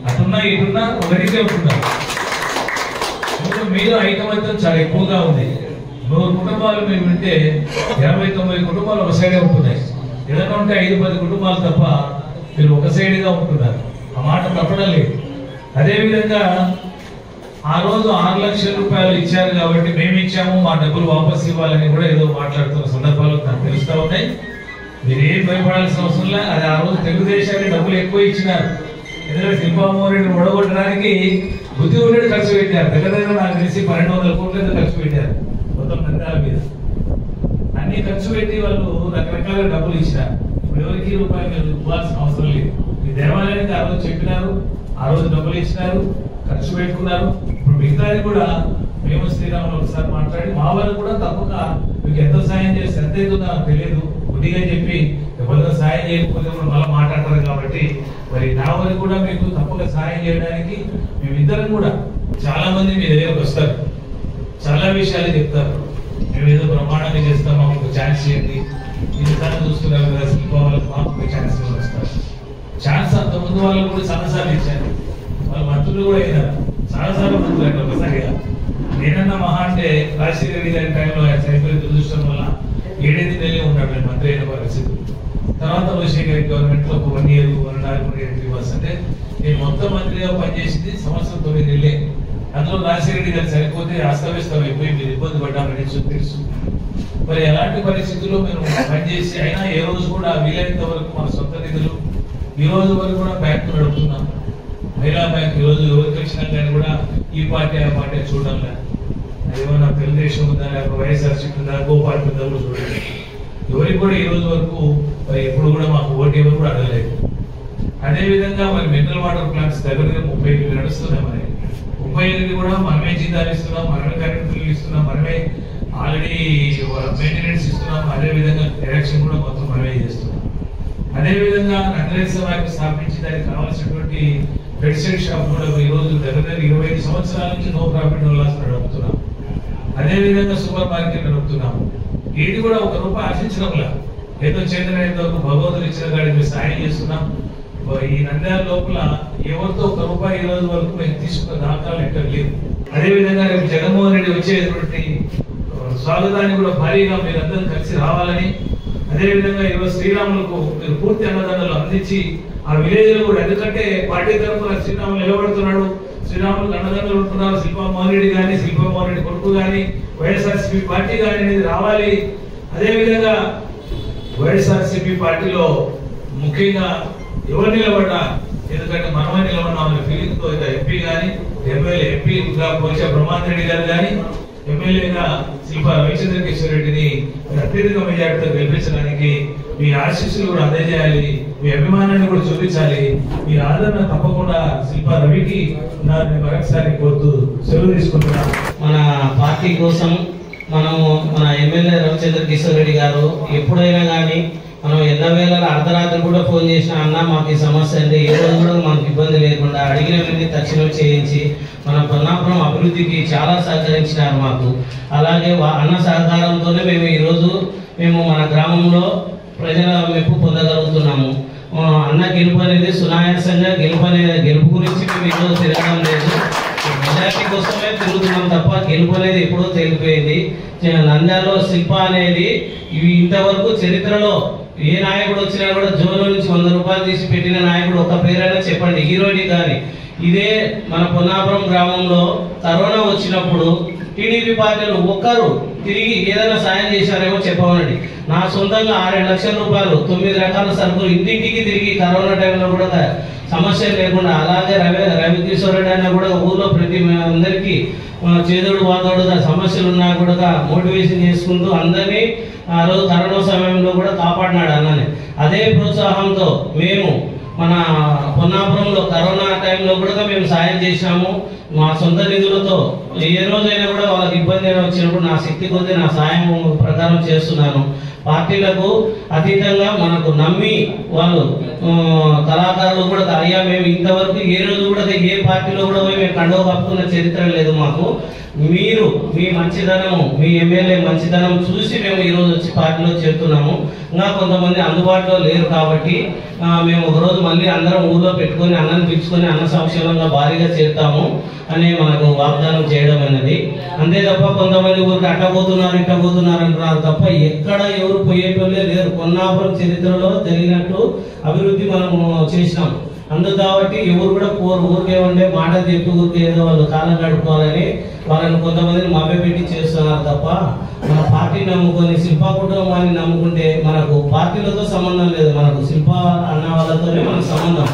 అటున్నా ఇటున్నా ఒకరికే ఉంటున్నారు. మీరు ఐకమత్యం చాలా ఎక్కువగా ఉంది. 100 కుటుంబాలు మీరు వింటే 80-90 కుటుంబాలు ఒక సైడే ఉంటున్నాయి. ఏదైనా ఉంటే 5-10 కుటుంబాలు తప్ప మీరు ఒక సైడ్గా ఉంటున్నారు. ఆ మాట తప్పడం లేదు. అదేవిధంగా ఆ రోజు 6 లక్షల రూపాయలు ఇచ్చారు కాబట్టి మేము ఇచ్చాము, మా డబ్బులు వాపస్ ఇవ్వాలని కూడా ఏదో మాట్లాడుతున్న సందర్భాలు నాకు తెలుస్తూ ఉన్నాయి. మీరు ఏం భయపడాల్సిన అవసరం లేదు. అది ఆ రోజు తెలుగుదేశానికి డబ్బులు ఎక్కువ ఇచ్చినారు. ఎందుకంటే శిల్పామోహన్ ఓడగొట్టడానికి బుద్ధి ఉండేది ఖర్చు పెట్టారు. దగ్గర నాకు తెలిసి 1200 కోట్ల ఖర్చు పెట్టారు మొత్తం నంద్యాల మీద. అన్ని ఖర్చు పెట్టి వాళ్ళు రకరకాల డబ్బులు ఇచ్చినారు. ఇప్పుడు ఎవరికి రూపాయలు మీరు ఇవ్వాల్సిన అవసరం లేదు. ఈ దేవాలయానికి ఆ రోజు చెప్పినారు, ఆ రోజు డబ్బులు ఇచ్చినారు, ఖర్చు పెట్టుకున్నారు. ఇప్పుడు మిగతాది కూడా మేము శ్రీరాములు ఒకసారి మాట్లాడి మా వాళ్ళు కూడా తప్పక మీకు ఎంత సాయం చేస్తే ఎంత అవుతుందో నాకు తెలియదు, కొద్దిగా చెప్పి ఎవరితో సాయం చేయకపోతే కూడా మళ్ళీ మాట్లాడతారు. కాబట్టి మరి నా వాళ్ళు కూడా మీకు తప్పక సాయం చేయడానికి మేమిద్దరం కూడా చాలా మంది మీ దగ్గరకు వస్తారు, చాలా విషయాలు చెప్తారు. మేము ఏదో బ్రహ్మాండంగా చేస్తాం, మాకు ఒక ఛాన్స్ చేయండి. ఇంతసారి చూస్తున్నారు కదా శిల్పాలకు మాకు ఒక ఛాన్స్ వస్తారు. ఛాన్స్ అంత ముందు వాళ్ళకు కూడా చాలాసార్లు ఇచ్చాను. వాళ్ళ మంత్రులు కూడా అయినారు, చాలాసార్లు మంత్రులు అయినా ఒకసారిగా. నేనన్నా మహా అంటే రాజశేఖర రెడ్డి గారి టైంలో ఆయన చనిపోయి దురదృష్టం వల్ల 7 నెలలే ఉన్నాడు నేను మంత్రి అయిన పరిస్థితి. తర్వాత రాజశేఖర రెడ్డి గవర్నమెంట్లో ఒక 1 year 1.5 years 3 months అంటే నేను మొత్తం మంత్రిగా పనిచేసింది సంవత్సరం 9 నెలలే. అందులో రాజశేఖర రెడ్డి గారు చనిపోతే అస్తవ్యస్తం అయిపోయి మీరు ఇబ్బంది పడ్డామని తెలుసు. మరి ఎలాంటి పరిస్థితుల్లో మేము పనిచేసి అయినా ఏ రోజు కూడా వీలైనంత వరకు మన సొంత నిధులు ఈ రోజు వరకు కూడా బ్యాంకు నడుపుతున్నాం. మహిళా బ్యాంక్ ఈ రోజు ఎవరికి వచ్చినా కానీ కూడా ఈ పార్టీ ఆ పార్టీ చూడడం లేదు. ఏమన్నా తెలుగుదేశం ఉందా, లేకపోతే వైఎస్ఆర్సీపీ ఉందా, గోపాల్ ఉందా కూడా చూడండి. ఎవరికి కూడా ఈ రోజు వరకు మరి ఎప్పుడు కూడా మాకు ఓటు ఎవరు కూడా అడగలేదు. అదేవిధంగా మరి మినరల్ వాటర్ ప్లాంట్స్ దగ్గర 30 నడుస్తున్నాయి. మరి 30 కూడా మనమే జీతాలు ఇస్తున్నాం, మనమే కరెంట్ బిల్లు ఇస్తున్నాం, మనమే ఆల్రెడీ మెయింటెనెన్స్ ఇస్తున్నాం. అదేవిధంగా ఎలక్షన్ కూడా మొత్తం మనమే చేస్తున్నాం. అదేవిధంగా నందరేశ్వర వారికి స్థాపించి దానికి కావాల్సినటువంటి పెడిసైడ్ షాప్ కూడా ఈ రోజు దగ్గర 25 సంవత్సరాల నుంచి నో ప్రాఫిట్ నో లాస్ నడుపుతున్నాం. అదేవిధంగా సూపర్ మార్కెట్ నడుపుతున్నాము. ఇది కూడా ₹1 ఆశించడం లేదు. ఏదో చేతనైనంత వరకు భగవంతుడు ఇచ్చిన కాడికి సాయం చేస్తున్నాం. ఈ నంద్యాల లోపల ఎవరితో ₹1 ఈ రోజు వరకు మేము తీసుకున్న దాఖలాలు ఎక్కడ లేవు. అదేవిధంగా రేపు జగన్మోహన్ రెడ్డి వచ్చేటువంటి స్వాగతాన్ని కూడా భారీగా మీరందరూ కలిసి రావాలని, అదేవిధంగా ఈరోజు శ్రీరాములకు మీరు పూర్తి అన్నదానాలు అందించి ఆ విలేజ్ లో కూడా, ఎందుకంటే పార్టీ తరఫున శ్రీరాములు నిలబడుతున్నాడు, శ్రీరాములకు అన్నదానాలు ఉంటున్నారు. శిల్పామోహన్ రెడ్డి కానీ, శిల్పామోహన్ రెడ్డి కొడుకు కానీ, వైఎస్ఆర్సీపీ పార్టీ కానీ అనేది రావాలి. అదేవిధంగా వైఎస్ఆర్సీపీ పార్టీలో ముఖ్యంగా ఎవరు నిలబడ్డా, ఎందుకంటే మనమే నిలబడినామనే ఫీలింగ్ తో ఎంపీ కానీ, ఎంపీగా పోచా బ్రహ్మాంద్ రెడ్డి గారు కానీ, ఎమ్మెల్యేగా శిల్పా రవిచంద్ర కిషోర్ రెడ్డిని అత్యధిక మెజార్టీతో గెలిపించడానికి మీ ఆశీస్సులు కూడా అందజేయాలి, మీ అభిమానాన్ని కూడా చూపించాలి. మీ ఆదరణ తప్పకుండా శిల్పా రవికి మరొకసారి కోరుతూ సెలవు తీసుకుంటున్నాను. మన పార్టీ కోసం మనము మన ఎమ్మెల్యే రవిచంద్ర కిషోర్ రెడ్డి గారు ఎప్పుడైనా కానీ మనం ఎల్లవేళ అర్ధరాత్రి కూడా ఫోన్ చేసిన అన్న మాకు ఈ సమస్య అంటే ఏ రోజు కూడా మనకు ఇబ్బంది లేకుండా అడిగినవన్నీ తక్షణం చేయించి మన పొన్నాపురం అభివృద్ధికి చాలా సహకరించినారు మాకు. అలాగే అన్న సహకారంతోనే మేము ఈరోజు మన గ్రామంలో ప్రజల మెప్పు పొందగలుగుతున్నాము. అన్న గెలుపు అనేది సునాయాసంగా గెలుపు గురించి మేము ఈరోజు తిరగడం లేదు, మెజార్టీ కోసమే తిరుగుతున్నాం తప్ప గెలుపు అనేది ఎప్పుడో తేలిపోయింది. నంద్యాలలో శిల్ప అనేది ఇంతవరకు చరిత్రలో ఏ నాయకుడు వచ్చినా కూడా జోలో నుంచి ₹100 తీసి పెట్టిన నాయకుడు ఒక పేరైనా చెప్పండి, హీరోని కానీ. ఇదే మన పొన్నాపురం గ్రామంలో కరోనా వచ్చినప్పుడు టీడీపీ పార్టీలు ఒక్కరు తిరిగి ఏదైనా సాయం చేశారేమో చెప్పమనండి. నా సొంతంగా ₹6 లక్షల 9 రకాల సరుకులు ఇంటింటికి తిరిగి కరోనా టైంలో కూడా సమస్య లేకుండా. అలాగే రవికిషోర్ రెడ్డి అన్న కూడా ఊర్లో ప్రతి అందరికీ చేదోడు వాదోడు సమస్యలు ఉన్నా కూడా మోటివేషన్ చేసుకుంటూ అందరినీ ఆ రోజు కరోనా సమయంలో కూడా కాపాడినాడు అన్నని. అదే ప్రోత్సాహంతో మేము మన పొన్నాపురంలో కరోనా టైంలో కూడా మేము సాయం చేసినాము. మా సొంత నిధులతో ఏ రోజైనా కూడా వాళ్ళకి ఇబ్బంది వచ్చినప్పుడు నా శక్తి కొద్దీ నా సాయం ప్రకారం చేస్తున్నాను. పార్టీలకు అతీతంగా మనకు నమ్మి వాళ్ళు కళాకారులు కూడా అయ్యా మేము ఇంతవరకు ఏ రోజు కూడా ఏ పార్టీలో కూడా మేము కండవ కప్పుకున్న చరిత్ర లేదు మాకు. మీరు మీ మంచితనము మీ ఎమ్మెల్యే మంచితనం చూసి మేము ఈరోజు వచ్చి పార్టీలో చేరుతున్నాము. ఇంకా కొంతమంది అందుబాటులో లేరు కాబట్టి మేము ఒకరోజు మళ్ళీ అందరం ఊళ్ళో పెట్టుకొని అన్నం పిలుచుకొని అన్న సంక్షేమంగా భారీగా చేరుతాము అని మనకు వాగ్దానం చేయడం అనేది. అంతే తప్ప కొంతమంది ఊరికి అట్టబోతున్నారు ఇట్టబోతున్నారు అంటున్నారు తప్ప ఎక్కడ ఎవరు పోయేటోళ్ళే లేరు. పొన్నాపురం చరిత్రలో జరిగినట్టు అభివృద్ధి మనము చేసినాం. అందుకు కాబట్టి ఎవరు కూడా ఊరికే ఉండే మాటలు చెప్పి ఊరికే ఏదో వాళ్ళు కాలం గడుపుకోవాలని వాళ్ళని కొంతమందిని మభ్యపెట్టి చేస్తున్నారు తప్ప మన పార్టీ నమ్ముకొని శిల్పా కుటుంబాన్ని నమ్ముకుంటే మనకు పార్టీలతో సంబంధం లేదు. మనకు శిల్ప అన్న వాళ్ళతోనే మనకు సంబంధం.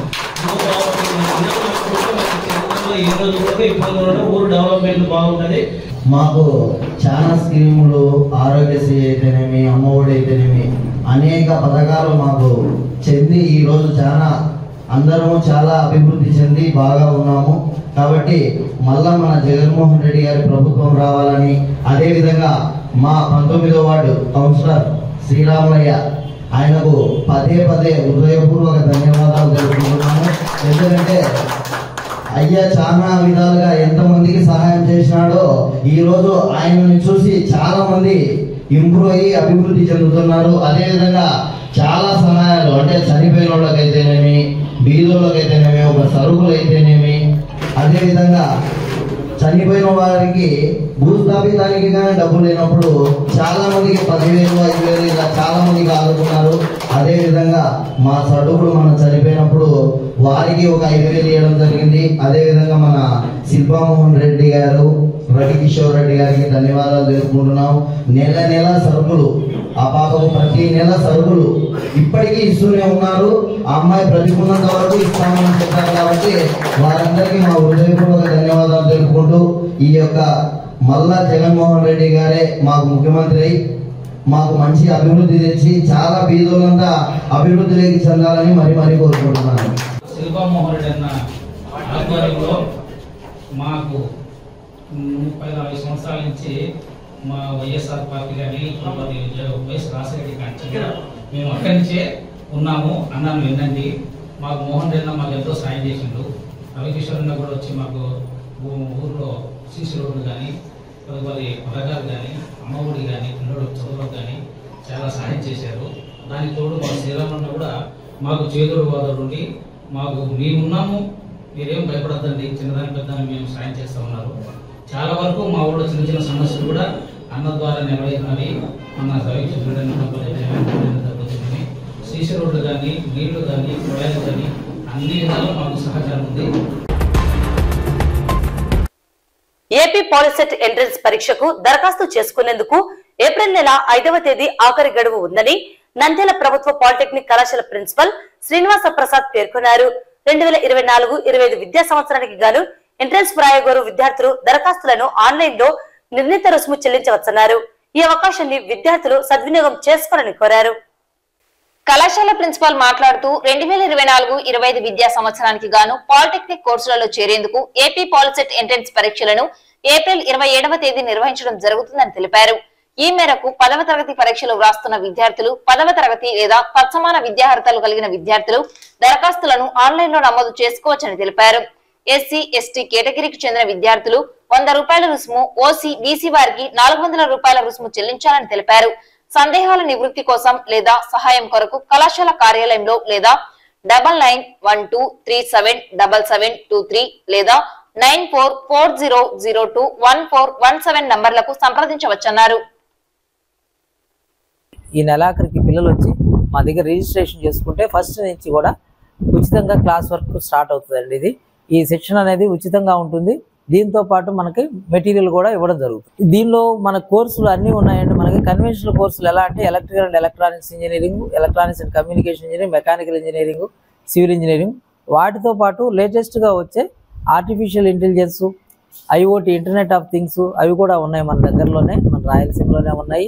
ఏ రోజు కూడా ఇబ్బందులు ఊరు డెవలప్మెంట్ బాగుంటుంది. మాకు చాలా స్కీములు ఆరోగ్యశ్రీ అయితేనేమి అమ్మఒడి అయితేనేమి అనేక పథకాలు మాకు చెంది ఈరోజు అందరము చాలా అభివృద్ధి చెంది బాగా ఉన్నాము. కాబట్టి మళ్ళా మన జగన్మోహన్ రెడ్డి గారి ప్రభుత్వం రావాలని, అదేవిధంగా మా 19వ వార్డు కౌన్సిలర్ శ్రీరామయ్య ఆయనకు పదే హృదయపూర్వక ధన్యవాదాలు తెలుపుకుంటున్నాము. ఎందుకంటే అయ్యా చాలా విధాలుగా ఎంతమందికి సహాయం చేసినాడో ఈరోజు ఆయనని చూసి చాలా మంది ఇంప్రూవ్ అయ్యి అభివృద్ధి చెందుతున్నారు. అదేవిధంగా చాలా సహాయాలు అంటే చనిపోయిన వాళ్ళకైతేనేమి, బీదోళ్ళకైతేనేమి, ఒక సరుకులు అయితేనేమి, అదేవిధంగా చనిపోయిన వారికి భూస్థాపితానికి కానీ డబ్బులు లేనప్పుడు చాలా మందికి 10,000, 5,000 ఇలా చాలా మందికి ఆదుకున్నారు. అదేవిధంగా మా సడుగుడు మనం చనిపోయినప్పుడు వారికి ఒక 5,000 ఇవ్వడం జరిగింది. అదేవిధంగా మన శిల్పామోహన్ రెడ్డి గారు, రవికిషోర్ రెడ్డి గారికి ధన్యవాదాలు తెలుపుకుంటున్నాం. నెల సరుకులు ఆ పాపకు ప్రతి నెల సరుకులు ఇప్పటికీ ఇస్తూనే ఉన్నారు. ఆ అమ్మాయి బ్రతికున్నంత వరకు ఇస్తామని చెప్పారు. కాబట్టి వారందరికీ మా హృదయపూర్వక ధన్యవాదాలు తెలుపుకుంటూ ఈ యొక్క మళ్ళా జగన్మోహన్ రెడ్డి గారే మాకు ముఖ్యమంత్రి మాకు మంచి అభివృద్ధి తెచ్చి చాలా బీదోళ్ళంతా అభివృద్ధిలోకి చెందాలని మరీ కోరుకుంటున్నాను. శిల్పామోహన్ రెడ్డి అన్న ఆధ్వర్యంలో మాకు 30-40 సంవత్సరాల నుంచి మా వైఎస్ఆర్ పార్టీ కానీ వైఎస్ రాజశేఖర కానీ మేము అక్కడి నుంచే ఉన్నాము. అన్నాను వినండి, మాకు మోహన్ రెడ్డి మాకు ఎంతో సాయం చేసిండు. రవికిషోర్ అన్న కూడా వచ్చి మాకు ఊర్లో సీసీ రోడ్లు కానీ వారి పథకాలు కానీ అమ్మఒడి కానీ పిల్లలు చదువులకు కానీ చాలా సాయం చేశారు. దానికి తోడు మా శ్రీరామన్న కూడా మాకు చేదోడు వాదోడు ఉండి మాకు మేమున్నాము, మీరేం భయపడద్దండి, చిన్నదాని పెద్దని మేము సాయం చేస్తూ ఉన్నారు. చాలా వరకు మా ఊళ్ళో చిన్న సమస్యలు కూడా అన్న ద్వారా నెరవేరినవి. మన తగ్గుతుంది. సీసీ రోడ్లు కానీ నీళ్లు కానీ కుళాయిలు కానీ అన్ని విధాలు మాకు సహకారం ఉంది. ఏపీ పాలిసెట్ ఎంట్రన్స్ పరీక్షకు దరఖాస్తు చేసుకునేందుకు ఏప్రిల్ నెల 5వ తేదీ ఆఖరి గడువు ఉందని నంద్యాల ప్రభుత్వ పాలిటెక్నిక్ కళాశాల ప్రిన్సిపల్ శ్రీనివాస ప్రసాద్ పేర్కొన్నారు. 2024-25 విద్యా సంవత్సరానికి గాను ఎంట్రన్స్ వ్రాయగోరు విద్యార్థులు దరఖాస్తులను ఆన్లైన్ లో నిర్ణీత రుసుము చెల్లించవచ్చన్నారు. ఈ అవకాశాన్ని విద్యార్థులు సద్వినియోగం చేసుకోవాలని కోరారు. కళాశాల ప్రిన్సిపాల్ మాట్లాడుతూ 2024-25 విద్యా సంవత్సరానికి గాను పాలిటెక్నిక్ కోర్సులలో చేరేందుకు ఏపీ పాలిసెట్ ఎంట్రన్స్ పరీక్షలను ఏప్రిల్ 27వ తేదీ నిర్వహించడం జరుగుతుందని తెలిపారు. ఈ మేరకు 10వ తరగతి పరీక్షలు వ్రాస్తున్న విద్యార్థులు, 10వ తరగతి లేదా తత్సమాన విద్యార్హతలు కలిగిన విద్యార్థులు దరఖాస్తులను ఆన్లైన్ లో నమోదు చేసుకోవచ్చని తెలిపారు. ఎస్సీ, ఎస్టీ కేటగిరీకి చెందిన విద్యార్థులు 100 రూపాయల రుసుము, ఓసీ, బీసీ వారికి 400 రూపాయల రుసుము చెల్లించాలని తెలిపారు. సందేహాల నివృత్తి కోసం లేదా సహాయం కొరకు కళాశాల కార్యాలయంలో లేదా 9912377723 లేదా 9440021417 నంబర్లకు సంప్రదించవచ్చన్నారు. ఈ నెలాఖరికి పిల్లలు వచ్చి మా దగ్గర రిజిస్ట్రేషన్ చేసుకుంటే ఫస్ట్ నుంచి కూడా ఉచితంగా క్లాస్ వర్క్ స్టార్ట్ అవుతుందండి. ఈ సెక్షన్ అనేది ఉచితంగా ఉంటుంది. దీంతో పాటు మనకి మెటీరియల్ కూడా ఇవ్వడం జరుగుతుంది. దీనిలో మన కోర్సులు అన్నీ ఉన్నాయండి. మనకి కన్వెన్షనల్ కోర్సులు ఎలా అంటే electrical and electronics engineering, electronics and communication engineering, mechanical engineering, civil engineering, వాటితో పాటు లేటెస్ట్గా వచ్చే artificial intelligence, IoT internet of things అవి కూడా ఉన్నాయి మన దగ్గరలోనే, మన రాయలసీమలోనే ఉన్నాయి.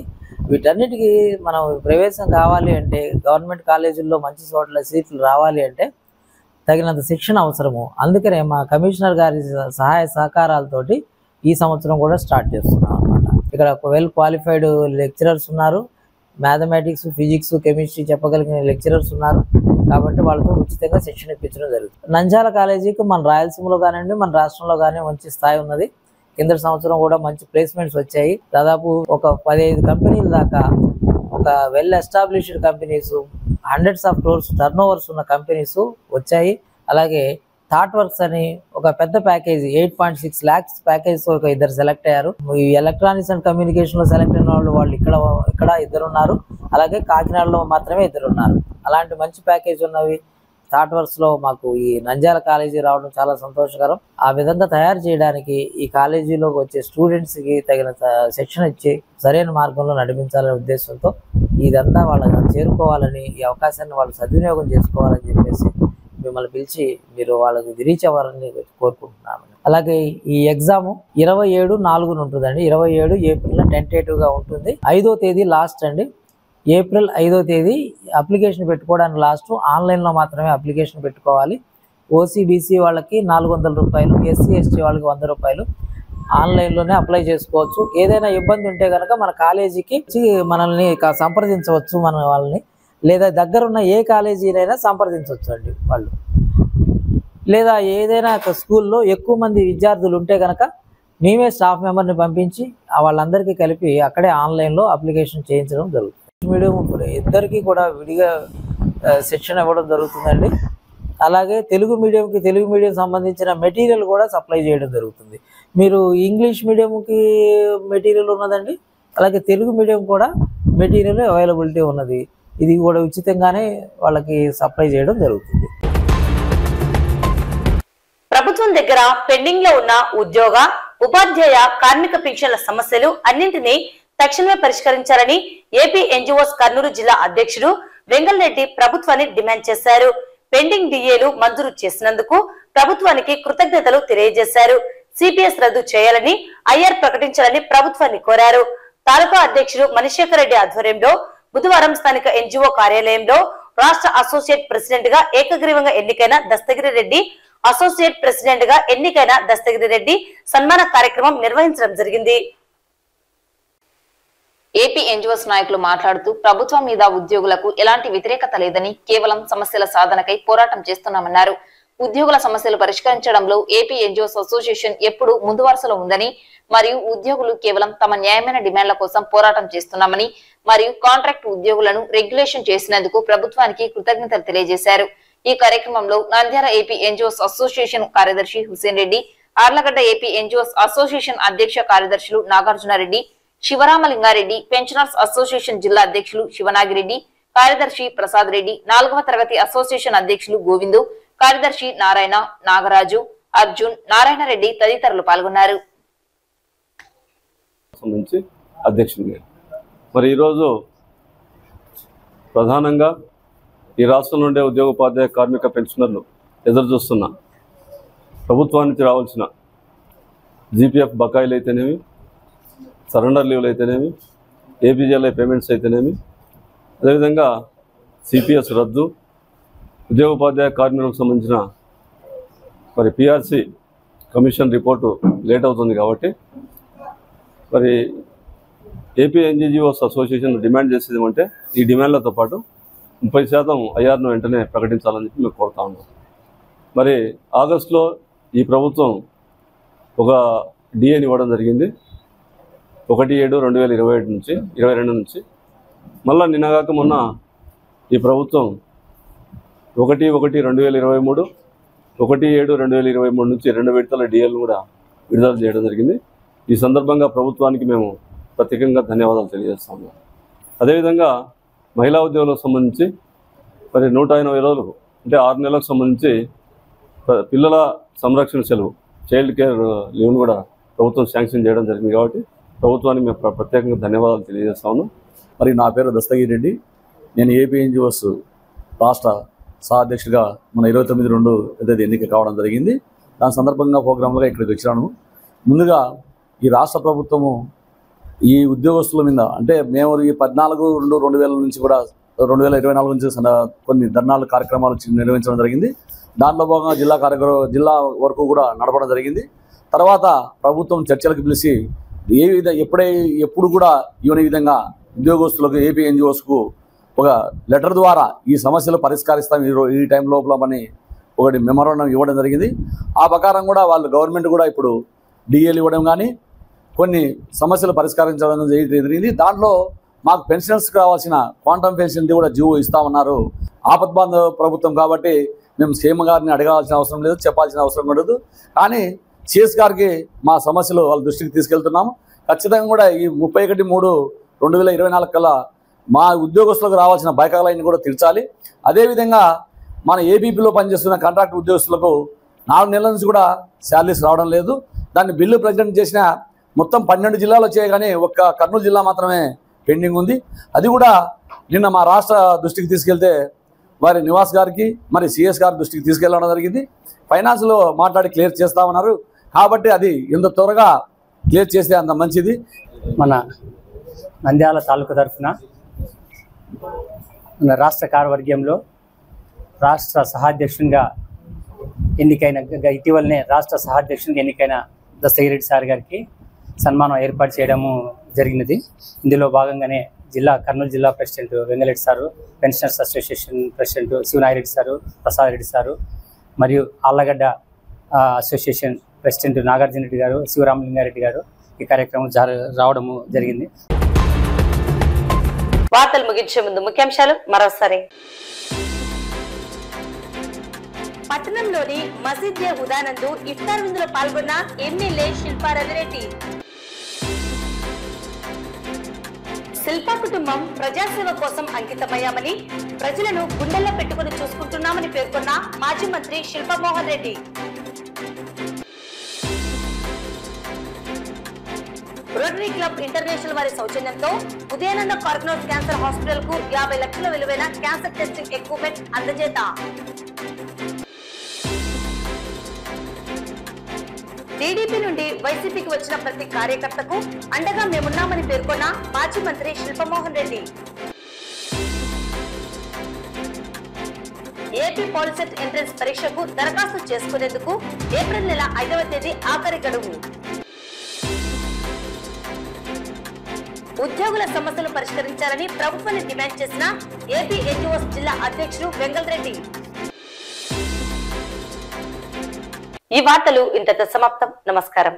వీటన్నిటికీ మనం ప్రవేశం కావాలి అంటే, గవర్నమెంట్ కాలేజీల్లో మంచి చోట్ల సీట్లు రావాలి అంటే తగినంత శిక్షణ అవసరము. అందుకనే మా కమిషనర్ గారి సహాయ సహకారాలతోటి ఈ సంవత్సరం కూడా స్టార్ట్ చేస్తున్నాం అన్నమాట. ఇక్కడ వెల్ క్వాలిఫైడ్ లెక్చరర్స్ ఉన్నారు, మ్యాథమెటిక్స్, ఫిజిక్స్, కెమిస్ట్రీ చెప్పగలిగిన లెక్చరర్స్ ఉన్నారు. కాబట్టి వాళ్ళతో ఉచితంగా శిక్షణ ఇప్పించడం జరుగుతుంది. నంద్యాల కాలేజీకి మన రాయలసీమలో కానివ్వండి, మన రాష్ట్రంలో కానీ మంచి స్థాయి ఉన్నది. కింద సంవత్సరం కూడా మంచి ప్లేస్మెంట్స్ వచ్చాయి. దాదాపు ఒక 15 కంపెనీల దాకా, ఒక well established companies, hundreds of crores turn overs ఉన్న కంపెనీస్ వచ్చాయి. అలాగే థాట్ వర్క్స్ అని ఒక పెద్ద ప్యాకేజీ 8.6 lakhs ప్యాకేజ్ ఒక 2 సెలెక్ట్ అయ్యారు. ఈ ఎలక్ట్రానిక్స్ అండ్ కమ్యూనికేషన్ లో సెలెక్ట్ అయిన వాళ్ళు ఇక్కడ 2 ఉన్నారు. అలాగే కాకినాడలో మాత్రమే 2 ఉన్నారు. అలాంటి మంచి ప్యాకేజ్ ఉన్నవి థాట్ వర్క్స్ లో మాకు ఈ నంద్యాల కాలేజీ రావడం చాలా సంతోషకరం. ఆ విధంగా తయారు చేయడానికి ఈ కాలేజీలోకి వచ్చే స్టూడెంట్స్ కి తగిన శిక్షణ ఇచ్చి సరైన మార్గంలో నడిపించాలనే ఉద్దేశంతో ఇదంతా వాళ్ళకి చేరుకోవాలని, ఈ అవకాశాన్ని వాళ్ళు సద్వినియోగం చేసుకోవాలని చెప్పేసి మిమ్మల్ని పిలిచి మీరు వాళ్ళకి రీచ్ అవ్వాలని కోరుకుంటున్నాను. అలాగే ఈ ఎగ్జామ్ 27/4 ఉంటుందండి. 27 ఏప్రిల్ టెంటేటివ్గా ఉంటుంది. 5వ తేదీ లాస్ట్ అండి. ఏప్రిల్ 5వ తేదీ అప్లికేషన్ పెట్టుకోవడానికి లాస్ట్. ఆన్లైన్లో మాత్రమే అప్లికేషన్ పెట్టుకోవాలి. OCBC వాళ్ళకి 400 రూపాయలు, SC ST వాళ్ళకి 100 రూపాయలు. ఆన్లైన్లోనే అప్లై చేసుకోవచ్చు. ఏదైనా ఇబ్బంది ఉంటే కనుక మన కాలేజీకి మనల్ని సంప్రదించవచ్చు, మన వాళ్ళని. లేదా దగ్గరున్న ఏ కాలేజీనైనా సంప్రదించవచ్చు అండి వాళ్ళు. లేదా ఏదైనా స్కూల్లో ఎక్కువ మంది విద్యార్థులు ఉంటే కనుక మేమే స్టాఫ్ మెంబర్ని పంపించి వాళ్ళందరికీ కలిపి అక్కడే ఆన్లైన్లో అప్లికేషన్ చేయించడం జరుగుతుంది. మీడియం ఇద్దరికీ కూడా విడిగా శిక్షణ ఇవ్వడం జరుగుతుందండి. అలాగే తెలుగు మీడియం సంబంధించిన మెటీరియల్ కూడా సప్లై చేయడం జరుగుతుంది. మీరు ఇంగ్లీష్ మీడియంకి మెటీరియల్ ఉన్నదండి, అలాగే తెలుగు మీడియం కూడా మెటీరియల్ అవైలబిలిటీ ఉన్నది. ఇది కూడా ఉచితంగానే వాళ్ళకి సప్లై చేయడం జరుగుతుంది. ప్రభుత్వం దగ్గర పెండింగ్ లో ఉన్న ఉద్యోగ, ఉపాధ్యాయ, కార్మిక పింఛన్ల సమస్యలు అన్నింటినీ తక్షణమే పరిష్కరించాలని ఏపీ NGOs కర్నూలు జిల్లా అధ్యక్షుడు వెంగళరెడ్డి ప్రభుత్వాన్ని డిమాండ్ చేశారు. పెండింగ్ డిఏలు మంజూరు చేసినందుకు ప్రభుత్వానికి కృతజ్ఞతలు తెలియజేశారు. CPS రద్దు చేయాలని, IR ప్రకటించాలని ప్రభుత్వాన్ని కోరారు. తాలూకా అధ్యక్షుడు మణిశేఖర్ రెడ్డి ఆధ్వర్యంలో బుధవారం స్థానిక NGO కార్యాలయంలో రాష్ట్ర అసోసియేట్ ప్రెసిడెంట్ గా ఏకగ్రీవంగా ఎన్నికైన దస్తగిరి రెడ్డి, అసోసియేట్ ప్రెసిడెంట్ గా ఎన్నికైన దస్తగిరి రెడ్డి సన్మాన కార్యక్రమం నిర్వహించడం జరిగింది. ఏపీ NGOs నాయకులు మాట్లాడుతూ ప్రభుత్వం మీద ఉద్యోగులకు ఎలాంటి వ్యతిరేకత లేదని, కేవలం సమస్యల సాధనకై పోరాటం చేస్తున్నామన్నారు. ఉద్యోగుల సమస్యలు పరిష్కరించడంలో ఏపీ NGOs అసోసియేషన్ ఎప్పుడు ముందు వరుసలో ఉందని, మరియు ఉద్యోగులు కేవలం తమ న్యాయమైన డిమాండ్ల కోసం పోరాటం చేస్తున్నామని, మరియు కాంట్రాక్ట్ ఉద్యోగులను రెగ్యులేషన్ చేసినందుకు ప్రభుత్వానికి కృతజ్ఞతలు తెలియజేశారు. ఈ కార్యక్రమంలో నంద్యాల ఏపీ NGOs అసోసియేషన్ కార్యదర్శి Hussain Reddy, Arlagadda AP NGOs association అధ్యక్ష కార్యదర్శులు నాగార్జునారెడ్డి, శివరామలింగారెడ్డి, పెన్షనర్స్ అసోసియేషన్ జిల్లా అధ్యక్షులు శివనాగిరెడ్డి, కార్యదర్శి ప్రసాద్ రెడ్డి, 4వ తరగతి అసోసియేషన్ అధ్యక్షులు గోవిందు, కార్యదర్శి నారాయణ, నాగరాజు, అర్జున్, నారాయణ రెడ్డి తదితరులు పాల్గొన్నారు. మరి ఈరోజు ప్రధానంగా ఈ రాష్ట్రంలో ఉండే ఉద్యోగోపాధ్యాయ కార్మిక పెన్షనర్లు ఎదురు చూస్తున్న ప్రభుత్వానికి రావాల్సిన GPF బకాయిలు అయితేనేమి, సరెండర్ లీవ్లు అయితేనేమి, APGLI పేమెంట్స్ అయితేనేమి, అదేవిధంగా CPS రద్దు, ఉద్యోగోపాధ్యాయ కార్మికులకు సంబంధించిన మరి PRC కమిషన్ రిపోర్టు లేట్ అవుతుంది కాబట్టి మరి ఏపీ NGOs అసోసియేషన్ డిమాండ్ చేసేది ఏమంటే ఈ డిమాండ్లతో పాటు 30% IRను వెంటనే ప్రకటించాలని చెప్పి మేము కోరుతా ఉన్నాం. మరి ఆగస్టులో ఈ ప్రభుత్వం ఒక డిఏని ఇవ్వడం జరిగింది 1/7/2022 నుంచి. మళ్ళీ నిన్నగాక మొన్న ఈ ప్రభుత్వం 1/1/2023, 1/7/2023 నుంచి 2 విడతల డిఏలు కూడా విడుదల చేయడం జరిగింది. ఈ సందర్భంగా ప్రభుత్వానికి మేము ప్రత్యేకంగా ధన్యవాదాలు తెలియజేస్తాము. అదేవిధంగా మహిళా ఉద్యోగులకు సంబంధించి మరి 180 రోజులు అంటే 6 నెలలకు సంబంధించి పిల్లల సంరక్షణ సెలవు, చైల్డ్ కేర్ లీవ్ను కూడా ప్రభుత్వం శాంక్షన్ చేయడం జరిగింది. కాబట్టి ప్రభుత్వానికి మేము ప్రత్యేకంగా ధన్యవాదాలు తెలియజేస్తాము. మరి నా పేరు దస్తగిరి రెడ్డి, నేను ఏపీ NGOs రాష్ట్ర సహ అధ్యక్షుడిగా మన 29/2 ఏదైతే ఎన్నిక కావడం జరిగింది. దాని సందర్భంగా ప్రోగ్రాంలుగా ఇక్కడికి వచ్చాను. ముందుగా ఈ రాష్ట్ర ప్రభుత్వము ఈ ఉద్యోగస్తుల మీద అంటే మేము ఈ 14/2/2000 నుంచి కూడా 2024 నుంచి కొన్ని ధర్నాలు కార్యక్రమాలు నిర్వహించడం జరిగింది. దాంట్లో భాగంగా జిల్లా వరకు కూడా నడపడం జరిగింది. తర్వాత ప్రభుత్వం చర్చలకు పిలిచి ఎప్పుడు కూడా ఇవన్నీ విధంగా ఉద్యోగస్తులకు ఏపీ ఎన్జిఓస్కు ఒక లెటర్ ద్వారా ఈ సమస్యలు పరిష్కరిస్తాం ఈ టైం లోపల అని ఒకటి మెమోరాండం ఇవ్వడం జరిగింది. ఆ ప్రకారం కూడా వాళ్ళు గవర్నమెంట్ కూడా ఇప్పుడు డిఏలు ఇవ్వడం కానీ కొన్ని సమస్యలు పరిష్కరించడం జరిగింది. దాంట్లో మాకు పెన్షనర్స్కి రావాల్సిన క్వాంటమ్ పెన్షన్ కూడా జీవో ఇస్తామన్నారు. ఆపద్బాంధవ ప్రభుత్వం కాబట్టి మేము సీఎం గారిని అడగాల్సిన అవసరం లేదు, చెప్పాల్సిన అవసరం ఉండదు. కానీ సిఎస్ గారికి మా సమస్యలు వాళ్ళ దృష్టికి తీసుకెళ్తున్నాము. ఖచ్చితంగా కూడా ఈ 31/3/2024 కల్లా మా ఉద్యోగస్తులకు రావాల్సిన బకాయిలను కూడా తీర్చాలి. అదేవిధంగా మన ఏబీపీలో పనిచేస్తున్న కాంట్రాక్ట్ ఉద్యోగస్తులకు 4 నెలల నుంచి కూడా శాలరీస్ రావడం లేదు. దాన్ని బిల్లు ప్రజెంట్ చేసిన మొత్తం 12 జిల్లాలు వచ్చాయి కానీ ఒక్క కర్నూలు జిల్లా మాత్రమే పెండింగ్ ఉంది. అది కూడా నిన్న మా రాష్ట్ర దృష్టికి తీసుకెళ్తే వారి నివాస్ గారికి మరి సిఎస్ గారి దృష్టికి తీసుకెళ్ళడం జరిగింది. ఫైనాన్స్లో మాట్లాడి క్లియర్ చేస్తామన్నారు. కాబట్టి అది ఎంత త్వరగా క్లియర్ చేస్తే అంత మంచిది. మన నంద్యాల తాలూకా తరఫున మన రాష్ట్ర కార్యవర్గంలో రాష్ట్ర సహాధ్యక్షునిగా ఎన్నికైన ఇటీవలనే రాష్ట్ర సహాధ్యక్షునిగా ఎన్నికైన దస్తగిరెడ్డి సార్ గారికి సన్మానం ఏర్పాటు చేయడము జరిగినది. ఇందులో భాగంగానే కర్నూలు జిల్లా president Vengalreddy sir, pensioners association president Siva Nagi Reddy sir, Prasad Reddy sir మరియు ఆళ్లగడ్డ అసోసియేషన్ ప్రెసిడెంట్ నాగార్జున రెడ్డి గారు, శివరామలింగారెడ్డి గారు ఈ కార్యక్రమం రావడము జరిగింది. వార్తలు ముగించే ముందు ముఖ్యాంశాలు మరోసారి. పట్టణంలోని మసీద్ ఉదానందు ఇఫ్తార్ విందులో పాల్గొన్న ఎమ్మెల్యే శిల్పా రవిరెడ్డి. శిల్పా కుటుంబం ప్రజాసేవ కోసం అంకితమయ్యామని, ప్రజలను గుండెల్లో పెట్టుకుని చూసుకుంటున్నామని పేర్కొన్న మాజీ మంత్రి Shilpa Mohan Reddy. Rotary club international వారి సౌజన్యంతో ఉదయానంద కార్నోస్ క్యాన్సర్ హాస్పిటల్ కు 50 లక్షల విలువైన క్యాన్సర్ టెస్టింగ్ ఎక్విప్మెంట్ అందజేత. టీడీపీ నుండి వైసీపీకి వచ్చిన ప్రతి కార్యకర్తకు అండగా మేమున్నామని పేర్కొన్న మాజీ మంత్రి Shilpa Mohan Reddy. AP POLYCET entrance పరీక్షకు దరఖాస్తు చేసుకునేందుకు ఏప్రిల్ నెల 5వ తేదీ ఆఖరి గడువు. ఉద్యోగుల సమస్యలు పరిష్కరించాలని ప్రభుత్వాన్ని డిమాండ్ చేసిన ఏపీ ఎన్జిఓస్ జిల్లా అధ్యక్షుడు వెంగళరెడ్డి. ఈ వార్తలు ఇంతతో సమాప్తం. నమస్కారం.